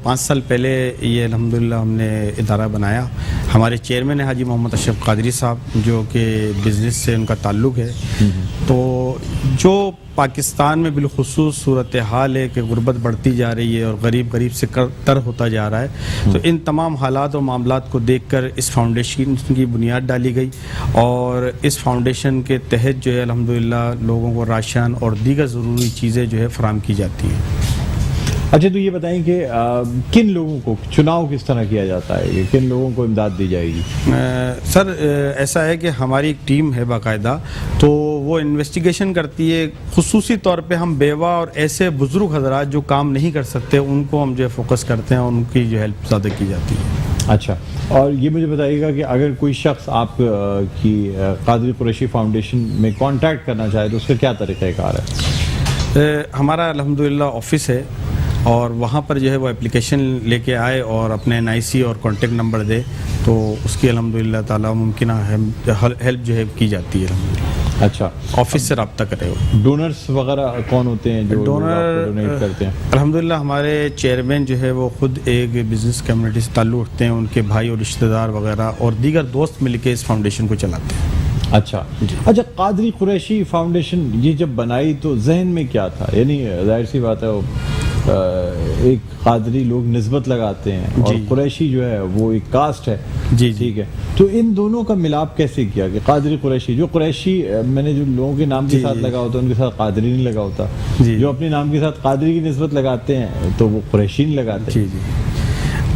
5 साल पहले ये अल्हम्दुलिल्लाह हमने इदारा बनाया। हमारे चेयरमैन है हाजी मोहम्मद अशरफ कादरी साहब, जो कि बिज़नेस से उनका ताल्लुक़ है। तो जो पाकिस्तान में बिलखुसूस सूरत हाल है कि गुर्बत बढ़ती जा रही है और गरीब से तर होता जा रहा है, तो इन तमाम हालात और मामलात को देखकर इस फाउंडेशन की बुनियाद डाली गई और इस फाउंडेशन के तहत जो है अल्हम्दुलिल्लाह लोगों को राशन और दीगर ज़रूरी चीज़ें जो है फराहम की जाती हैं। अच्छा, तो ये बताएं कि किन लोगों को चुनाव किस तरह किया जाता है, किन लोगों को इमदाद दी जाएगी? सर ऐसा है कि हमारी एक टीम है बाकायदा, तो वो इन्वेस्टिगेशन करती है। खुसूसी तौर पे हम बेवा और ऐसे बुज़ुर्ग हज़रात जो काम नहीं कर सकते उनको हम जो है फोकस करते हैं और उनकी जो हेल्प ज़्यादा की जाती है। अच्छा, और ये मुझे बताइएगा कि अगर कोई शख्स आप की कादरी कुरैशी फाउंडेशन में कांटेक्ट करना चाहे तो उसका क्या तरीक़ाकार है? हमारा अल्हम्दुलिल्लाह ऑफिस है और वहाँ पर जो है वो एप्लीकेशन लेके आए और अपने NIC और कॉन्टेक्ट नंबर दे, तो उसकी अल्हम्दुलिल्लाह ताला मुमकिन हेल्प जो है की जाती है अल्हम्दुलिल्लाह। अच्छा, ऑफिस से रब्ता करे हो। डोनर्स वगैरह कौन होते हैं जो डोनेट करते हैं? अल्हम्दुलिल्लाह हमारे चेयरमैन जो है वो खुद एक बिज़नेस कम्युनिटी से ताल्लुक़ रखते हैं, उनके भाई और रिश्तेदार वगैरह और दीगर दोस्त मिलकर इस फाउंडेशन को चलाते हैं। अच्छा अच्छा, कादरी कुरैशी फाउंडेशन ये जब बनाई तो जहन में क्या था? यानी जाहिर सी बात है एक कादरी लोग निस्बत लगाते हैं और कुरैशी जो है वो एक कास्ट है। जी ठीक है, तो इन दोनों का मिलाप कैसे किया कि कादरी कुरैशी, जो कुरैशी मैंने जो लोगों के नाम के साथ लगा होता है उनके साथ कादरी नहीं लगा होता, जो अपने नाम के साथ कादरी की निस्बत लगाते हैं तो वो कुरैशी नहीं लगाते। जी जी,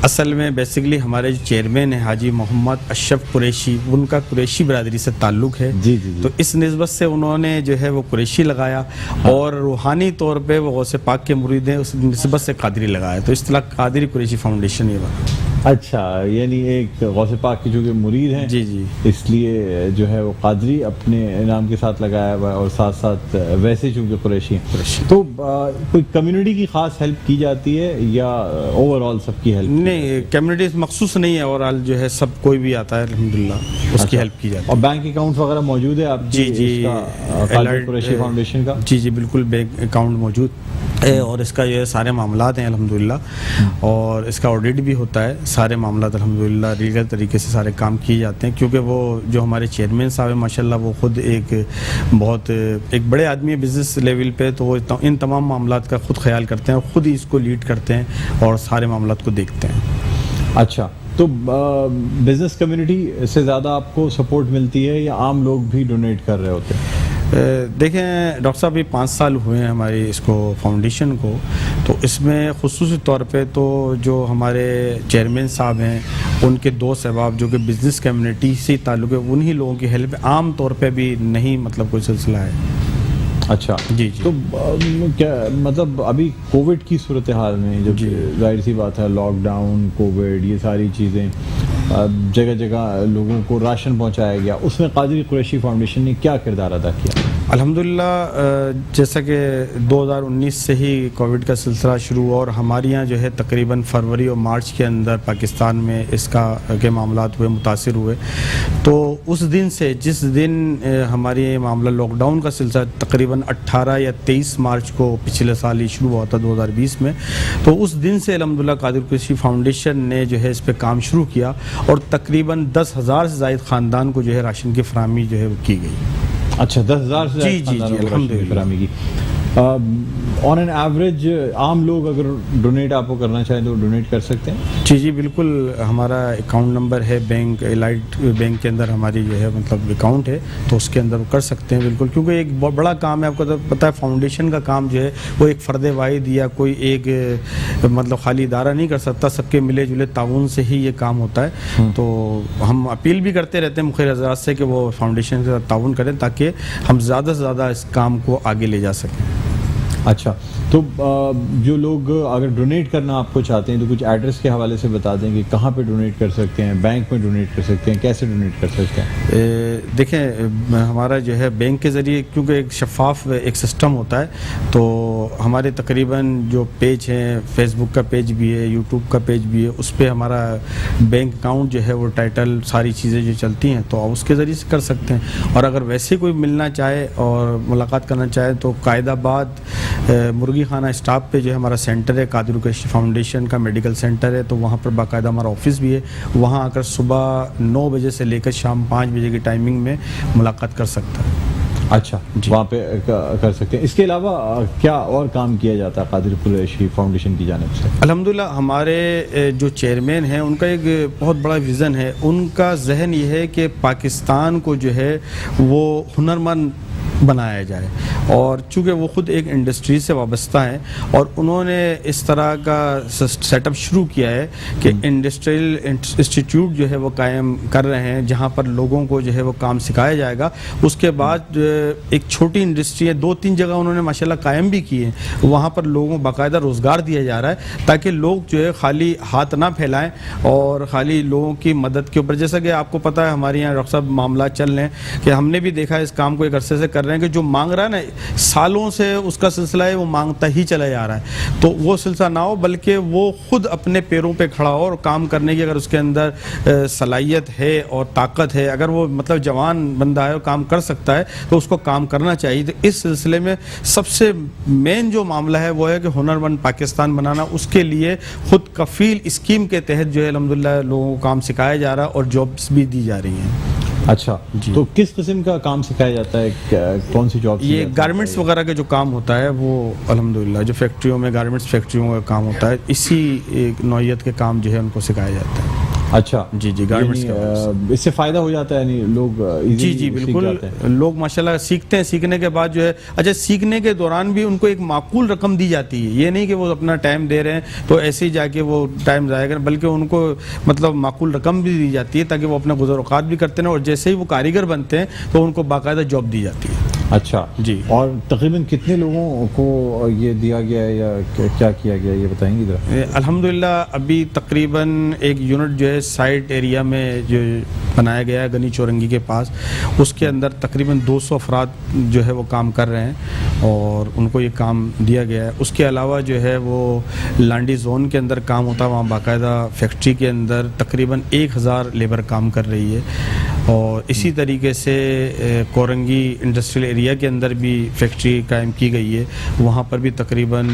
असल में बेसिकली हमारे जो चेयरमैन है हाजी मोहम्मद अशरफ कुरैशी, उनका कुरैशी बरादरी से ताल्लुक़ है। जी जी जी। तो इस निस्बत से उन्होंने जो है वो कुरैशी लगाया। हाँ। और रूहानी तौर पे वो गौसे पाक के मुरीद हैं, उस निस्बत से कादरी लगाया, तो इस तरह कादरी कुरैशी फाउंडेशन ये बना। अच्छा, यानी एक गौसे पाक की जो कि मुरीद हैं, जी जी इसलिए जो है वो कादरी अपने नाम के साथ लगाया हुआ है और साथ साथ वैसे चूंकि कुरैशी हैं। तो कोई कम्युनिटी की खास हेल्प की जाती है या ओवरऑल सबकी हेल्प? नहीं, कम्युनिटी मखसूस नहीं है, ओवरऑल जो है सब कोई भी आता है अल्हम्दुलिल्लाह उसकी हेल्प की जाती है। और बैंक अकाउंट वगैरह मौजूद है आपकी? जी जी, कादरी कुरैशी फाउंडेशन का? जी जी बिल्कुल, बैंक अकाउंट मौजूद है और इसका ये सारे मामलात हैं अल्हम्दुलिल्लाह, और इसका ऑडिट भी होता है। सारे मामलात अल्हम्दुलिल्लाह लीगल तरीके से सारे काम किए जाते हैं, क्योंकि वो जो हमारे चेयरमैन साहब हैं माशाल्लाह वो खुद एक बड़े आदमी है बिज़नेस लेवल पे, तो वो इन तमाम मामलात का खुद ख्याल करते हैं और ख़ुद ही इसको लीड करते हैं और सारे मामलात को देखते हैं। अच्छा, तो बिज़नेस कम्युनिटी से ज़्यादा आपको सपोर्ट मिलती है या आम लोग भी डोनेट कर रहे होते हैं? देखें डॉक्टर साहब, ये 5 साल हुए हैं हमारी इसको फाउंडेशन को, तो इसमें खुसूसी तौर पे तो जो हमारे चेयरमैन साहब हैं उनके दोस्त अहबाब जो कि बिज़नेस कम्युनिटी से ताल्लुक़ है, उन्हीं लोगों की हेल्प आम तौर पे भी नहीं मतलब कोई सिलसिला है। अच्छा जी जी, तो क्या मतलब अभी कोविड की सूरत हाल में जब जाहिर सी बात है लॉकडाउन, कोविड, ये सारी चीज़ें जगह जगह लोगों को राशन पहुंचाया गया, उसमें कादरी कुरैशी फाउंडेशन ने क्या किरदार अदा किया? अल्हम्दुलिल्लाह जैसा कि 2019 से ही कोविड का सिलसिला शुरू हुआ और हमारे यहाँ जो है तकरीबन फरवरी और मार्च के अंदर पाकिस्तान में इसका के मामलात हुए, मुतासिर हुए, तो उस दिन से जिस दिन हमारे ये मामला लॉकडाउन का सिलसिला तकरीबन 18 या 23 मार्च को पिछले साल ही शुरू हुआ था 2020 में, तो उस दिन से अल्हम्दुलिल्लाह कादरी कुरैशी फाउंडेशन ने जो है इस पर काम शुरू किया और तकरीबन 10,000 से ज़ायद ख़ानदान को जो है राशन की फराहमी जो है वो की गई। अच्छा, 10,000 से जी जी जी अल्हम्दुलिल्लाह की। ऑन एन एवरेज आम लोग अगर डोनेट आपको करना चाहें तो डोनेट कर सकते हैं? जी जी बिल्कुल, हमारा अकाउंट नंबर है बैंक एलाइट बैंक के अंदर हमारी जो है मतलब अकाउंट है, तो उसके अंदर कर सकते हैं बिल्कुल, क्योंकि एक बहुत बड़ा काम है। आपको तो पता है फाउंडेशन का काम जो है वो एक फ़र्द वाहिद या कोई एक मतलब खाली इदारा नहीं कर सकता, सबके मिले जुले ताउन से ही ये काम होता है। तो हम अपील भी करते रहते हैं मुखिर हज़रात से कि वो फाउंडेशन के साथ ताउन करें ताकि हम ज़्यादा से ज़्यादा इस काम को आगे ले जा सकें। अच्छा, तो जो लोग अगर डोनेट करना आपको चाहते हैं तो कुछ एड्रेस के हवाले से बता दें कि कहाँ पे डोनेट कर सकते हैं, बैंक में डोनेट कर सकते हैं, कैसे डोनेट कर सकते हैं? देखें हमारा जो है बैंक के ज़रिए, क्योंकि एक शफाफ एक सिस्टम होता है, तो हमारे तकरीबन जो पेज हैं, फेसबुक का पेज भी है, यूट्यूब का पेज भी है, उस पर हमारा बैंक अकाउंट जो है वो टाइटल सारी चीज़ें जो चलती हैं तो उसके ज़रिए से कर सकते हैं। और अगर वैसे कोई मिलना चाहे और मुलाकात करना चाहे तो कायदाबाद मुर्गी खाना स्टाफ पे जो है हमारा सेंटर है, कादरी कुरैशी फाउंडेशन का मेडिकल सेंटर है, तो वहाँ पर बाकायदा हमारा ऑफिस भी है। वहाँ आकर सुबह 9 बजे से लेकर शाम 5 बजे की टाइमिंग में मुलाकात कर सकता है। अच्छा, वहाँ पे कर सकते हैं। इसके अलावा क्या और काम किया जाता है कादरी कुरैशी फाउंडेशन की जानिब से? अल्हम्दुलिल्लाह हमारे जो चेयरमैन हैं उनका एक बहुत बड़ा विज़न है। उनका जहन ये है कि पाकिस्तान को जो है वो हुनरमंद बनाया जाए, और चूँकि वो ख़ुद एक इंडस्ट्री से वाबस्ता है और उन्होंने इस तरह का सेटअप शुरू किया है कि इंडस्ट्रियल इंस्टीट्यूट जो है वो कायम कर रहे हैं, जहाँ पर लोगों को जो है वो काम सिखाया जाएगा। उसके बाद एक छोटी इंडस्ट्री है, 2-3 जगह उन्होंने माशाल्लाह कायम भी की है, वहाँ पर लोगों को बाकायदा रोज़गार दिया जा रहा है ताकि लोग जो है खाली हाथ ना फैलाएँ और खाली लोगों की मदद के ऊपर, जैसा कि आपको पता है हमारे यहाँ डॉक्टर साहब मामला चल रहे हैं कि हमने भी देखा इस काम को एक अरसे से कर रहे हैं कि जो मांग रहा है ना, सालों से उसका सिलसिला है वो मांगता ही चला जा रहा है, तो वो सिलसिला ना हो बल्कि वो खुद अपने पैरों पे खड़ा हो और काम करने की अगर उसके अंदर सलाहियत है और ताकत है, अगर वो मतलब जवान बंदा है और काम कर सकता है तो उसको काम करना चाहिए। तो इस सिलसिले में सबसे मेन जो मामला है वो है कि हुनरमंद पाकिस्तान बनाना, उसके लिए खुद कफील स्कीम के तहत जो है अल्हम्दुलिल्लाह लोगों को काम सिखाया जा रहा है और जॉब्स भी दी जा रही हैं। अच्छा, तो किस किस्म का काम सिखाया जाता है, कौन सी जॉब? ये गारमेंट्स वगैरह का जो काम होता है वो अल्हम्दुलिल्लाह जो फैक्ट्रियों में गारमेंट्स फैक्ट्रियों का काम होता है, इसी एक नौइयत के काम जो है उनको सिखाया जाता है। अच्छा, जी जी, गारमेंट्स इससे फ़ायदा हो जाता है, यानी लोग जी जी बिल्कुल, लोग माशाल्लाह सीखते हैं, सीखने के बाद जो है अच्छा सीखने के दौरान भी उनको एक माकूल रकम दी जाती है, ये नहीं कि वो अपना टाइम दे रहे हैं तो ऐसे ही जाके वो टाइम ज़ाया करें, बल्कि उनको मतलब माकूल रकम भी दी जाती है ताकि वो अपना गुज़र औक़ात भी करते हैं और जैसे ही वो कारीगर बनते हैं तो उनको बाकायदा जॉब दी जाती है। अच्छा जी। और तकरीबन कितने लोगों को ये दिया गया है या क्या किया गया ये बताएंगे जरा। अल्हम्दुलिल्लाह अभी तकरीबन एक यूनिट जो है साइट एरिया में जो बनाया गया है गनी चौरंगी के पास, उसके अंदर तकरीबन 200 अफराद जो है वो काम कर रहे हैं और उनको ये काम दिया गया है। उसके अलावा जो है वो लांडी जोन के अंदर काम होता है, वहाँ बाकायदा फैक्ट्री के अंदर तकरीबन 1000 लेबर काम कर रही है। और इसी तरीके से कोरंगी इंडस्ट्रियल एरिया के अंदर भी फैक्ट्री कायम की गई है, वहाँ पर भी तकरीबन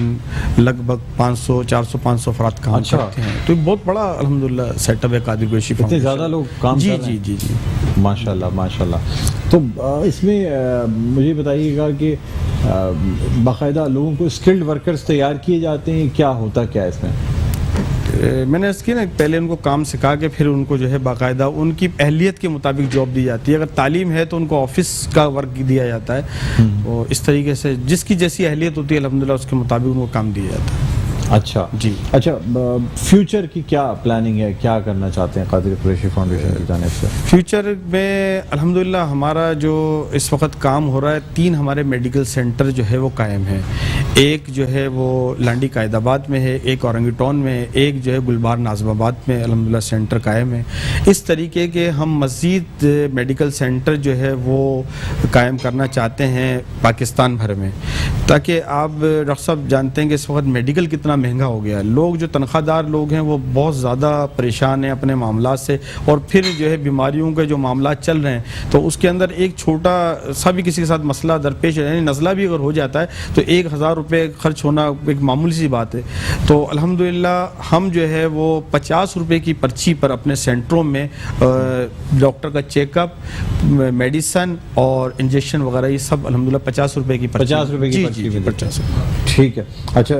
लगभग 400-500 अफराद काम अच्छा। करते हैं। तो बहुत बड़ा अल्हम्दुलिल्लाह सेटअप है कादिर कुरैशी इतने फाउंडेशन। ज़्यादा लोग काम जी कर रहे जी हैं? जी जी माशाल्लाह माशाल्लाह। तो इसमें मुझे बताइएगा कि बाकायदा लोगों को स्किल्ड वर्कर्स तैयार किए जाते हैं, क्या होता क्या है इसमें? मैंने इसकी ना पहले उनको काम सिखा के फिर उनको जो है बाकायदा उनकी अहलियत के मुताबिक जॉब दी जाती है। अगर तालीम है तो उनको ऑफिस का वर्क दिया जाता है और इस तरीके से जिसकी जैसी अहलियत होती है अल्हम्दुलिल्लाह उसके मुताबिक उनको काम दिया जाता है। अच्छा जी। अच्छा, फ्यूचर की क्या प्लानिंग है, क्या करना चाहते हैं कादिर कुरैशी फाउंडेशन की जानिब से? फ्यूचर में अल्हम्दुलिल्लाह हमारा जो इस वक्त काम हो रहा है, 3 हमारे मेडिकल सेंटर जो है वो कायम है। एक जो है वो लांडी कायदाबाद में है, एक औरंगी टाउन में है, एक जो है गुलबार नाज़िमाबाद में अल्हम्दुलिल्लाह सेंटर कायम है। इस तरीके के हम मज़ीद मेडिकल सेंटर जो है वो कायम करना चाहते हैं पाकिस्तान भर में, ताकि आप डॉक्टर साहब जानते हैं कि इस वक्त मेडिकल कितना महंगा हो गया है। लोग जो तनख्वाहदार लोग हैं वो बहुत ज़्यादा परेशान हैं अपने मामला से, और फिर जो है बीमारियों के जो मामला चल रहे हैं तो उसके अंदर एक छोटा सा भी किसी के साथ मसला दरपेश है, यानी नज़ला भी अगर हो जाता है तो 1000 रुपये खर्च होना एक मामूली सी बात है। तो अल्हम्दुलिल्लाह हम जो है वो 50 रुपये की पर्ची पर अपने सेंटरों में डॉक्टर का चेकअप, मेडिसन और इंजेक्शन वगैरह ये सब अल्हम्दुलिल्लाह 50 रुपये की पर्ची। 50 रुपये की जी, पर्ची जी, मिलती है। 50 रुपये। ठीक है। अच्छा,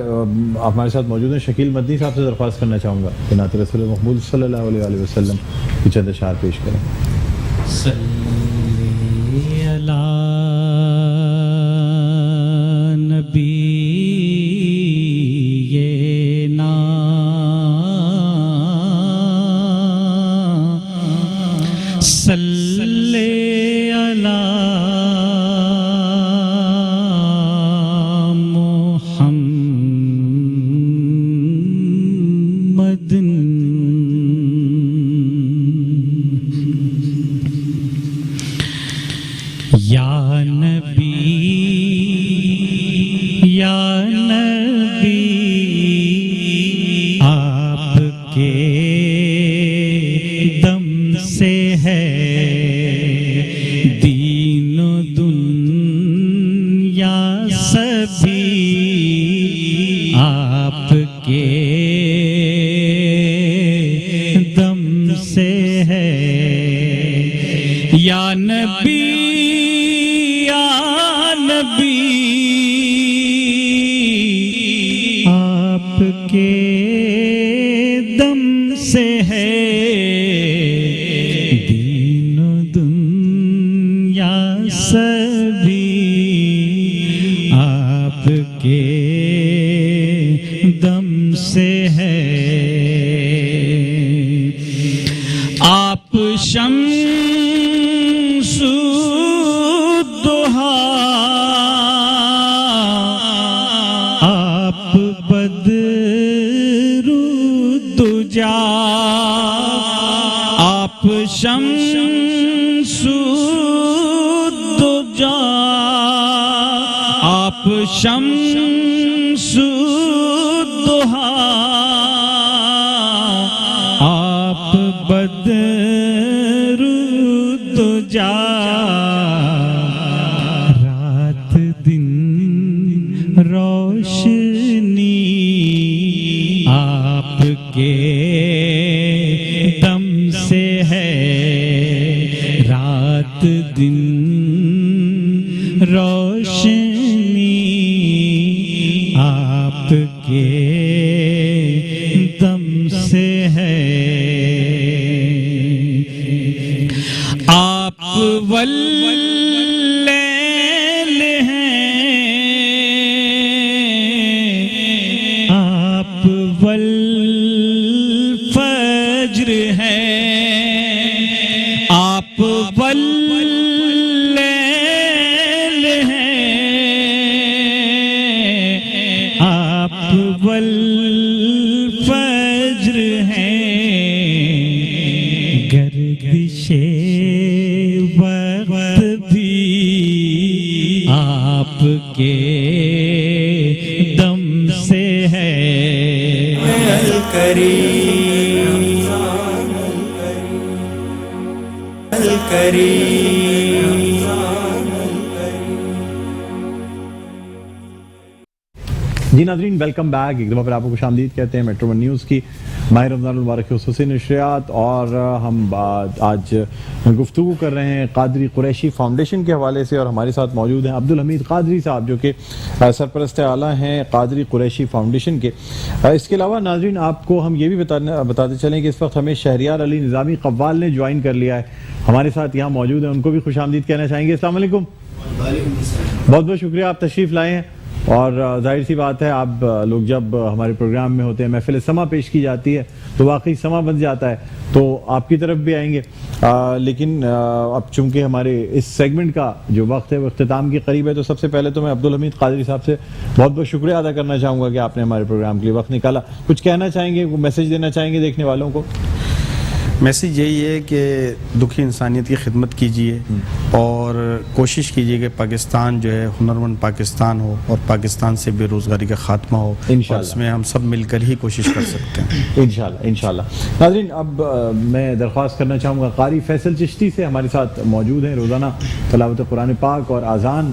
हमारे साथ मौजूद हैं शकील मदनी साहब से दरख्वास्त करना चाहूँगा कि नात रसूल महमूद सल्लल्लाहु अलैहि वसल्लम की चंद अशार पेश करें। सल्ली अला नबी ये ना सल्ली अला या नबी आपके दम से है दीनो दुनिया सभी आपके दम से है या नबी आपके दम से है दीनो दुनिया सभी आपके दम से है। आप शम्सुद्दुहा आप बदरुद्दुजा आप शम्सुद्दुजा आप शम्सुद्दुहा आप बदरुद्दुजा रात दिन रोशनी आपके दम से है रात दिन रोशनी आपके दम से है। आप वल्लैल हैं आप वल्फज्र हैं आप वल्लैल आपके दम से है। अल करीम अल करीम। जी नाज़रीन, वेलकम बैक। एक दफ़ा फिर आपको खुशामदीद कहते हैं मेट्रो वन न्यूज़ की माह रमज़ान मुबारक खुसूसी नशरियात। और हम आज गुफ्तगू कर रहे हैं कादरी कुरैशी फाउंडेशन के हवाले से, और हमारे साथ मौजूद हैं अब्दुल हमीद कादरी साहब, जो कि सरपरस्त आला हैं कादरी कुरैशी फाउंडेशन के। इसके अलावा नाज़रीन, आपको हम ये भी बताते चलें कि इस वक्त हमें शहरियार अली निज़ामी कव्वाल ने ज्वाइन कर लिया है, हमारे साथ यहाँ मौजूद हैं। उनको भी खुशामदीद कहना चाहेंगे। अस्सलाम वालेकुम। बहुत बहुत शुक्रिया, आप तशरीफ़ लाए हैं। और जाहिर सी बात है, आप लोग जब हमारे प्रोग्राम में होते हैं, महफिल समा पेश की जाती है, तो वाकई समा बन जाता है, तो आपकी तरफ भी आएंगे। लेकिन अब चूंकि हमारे इस सेगमेंट का जो वक्त है वो अख्तिताम के करीब है, तो सबसे पहले तो मैं अब्दुल हमीद कादरी साहब से बहुत बहुत शुक्रिया अदा करना चाहूँगा कि आपने हमारे प्रोग्राम के लिए वक्त निकाला। कुछ कहना चाहेंगे, मैसेज देना चाहेंगे देखने वालों को? मैसेज यही है कि दुखी इंसानियत की खिदमत कीजिए और कोशिश कीजिए कि पाकिस्तान जो है हुनरमंद पाकिस्तान हो और पाकिस्तान से बेरोज़गारी का ख़ात्मा हो। और इसमें हम सब मिलकर ही कोशिश कर सकते हैं इंशाल्लाह इंशाल्लाह। नाज़रीन, अब मैं दरख्वास्त करना चाहूँगा, कारी फैसल चिश्ती से हमारे साथ मौजूद हैं, रोज़ाना तलावत कुरान पाक और आज़ान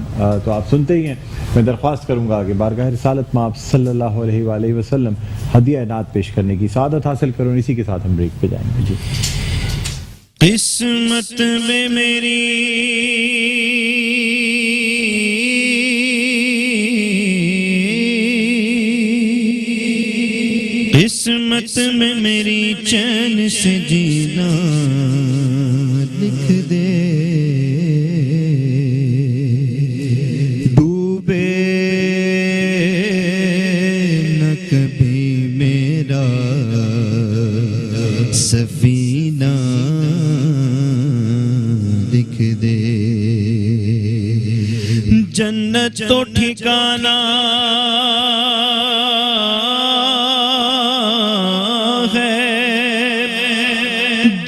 तो आप सुनते ही हैं। मैं दरख्वास्त करूँगा कि बारगाह रिसालत में आप सल्लल्लाहु अलैहि वसल्लम हदिया नात पेश करने की सादत हासिल करूँ। इसी के साथ हम ब्रेक पे जाएंगे। जी, किस्मत में मेरी किस्मत में मेरी चैन से जीना लिख दे, डूबे न कभी मेरा सफीना लिख दे, जन्नत तो ठिकाना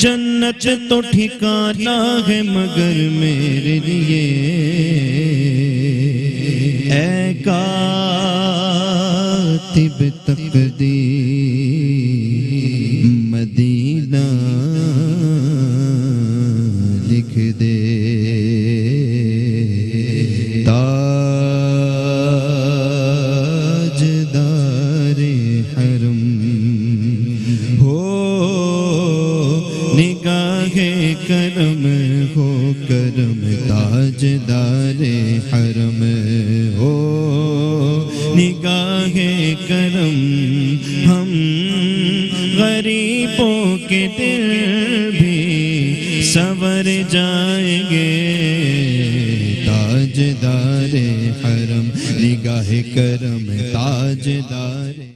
जन्नत तो ठिकाना है मगर मेरे लिए ऐ कातिब तकदीर मदीना लिख दे, ताजदारे हरम हो निगाहे करम हो करम, ताजदारे हरम हो निगाहे करम, हम गरीबों के दिल भी संवर जाएंगे, ताजदारे हरम निगाहे करम ताजदारे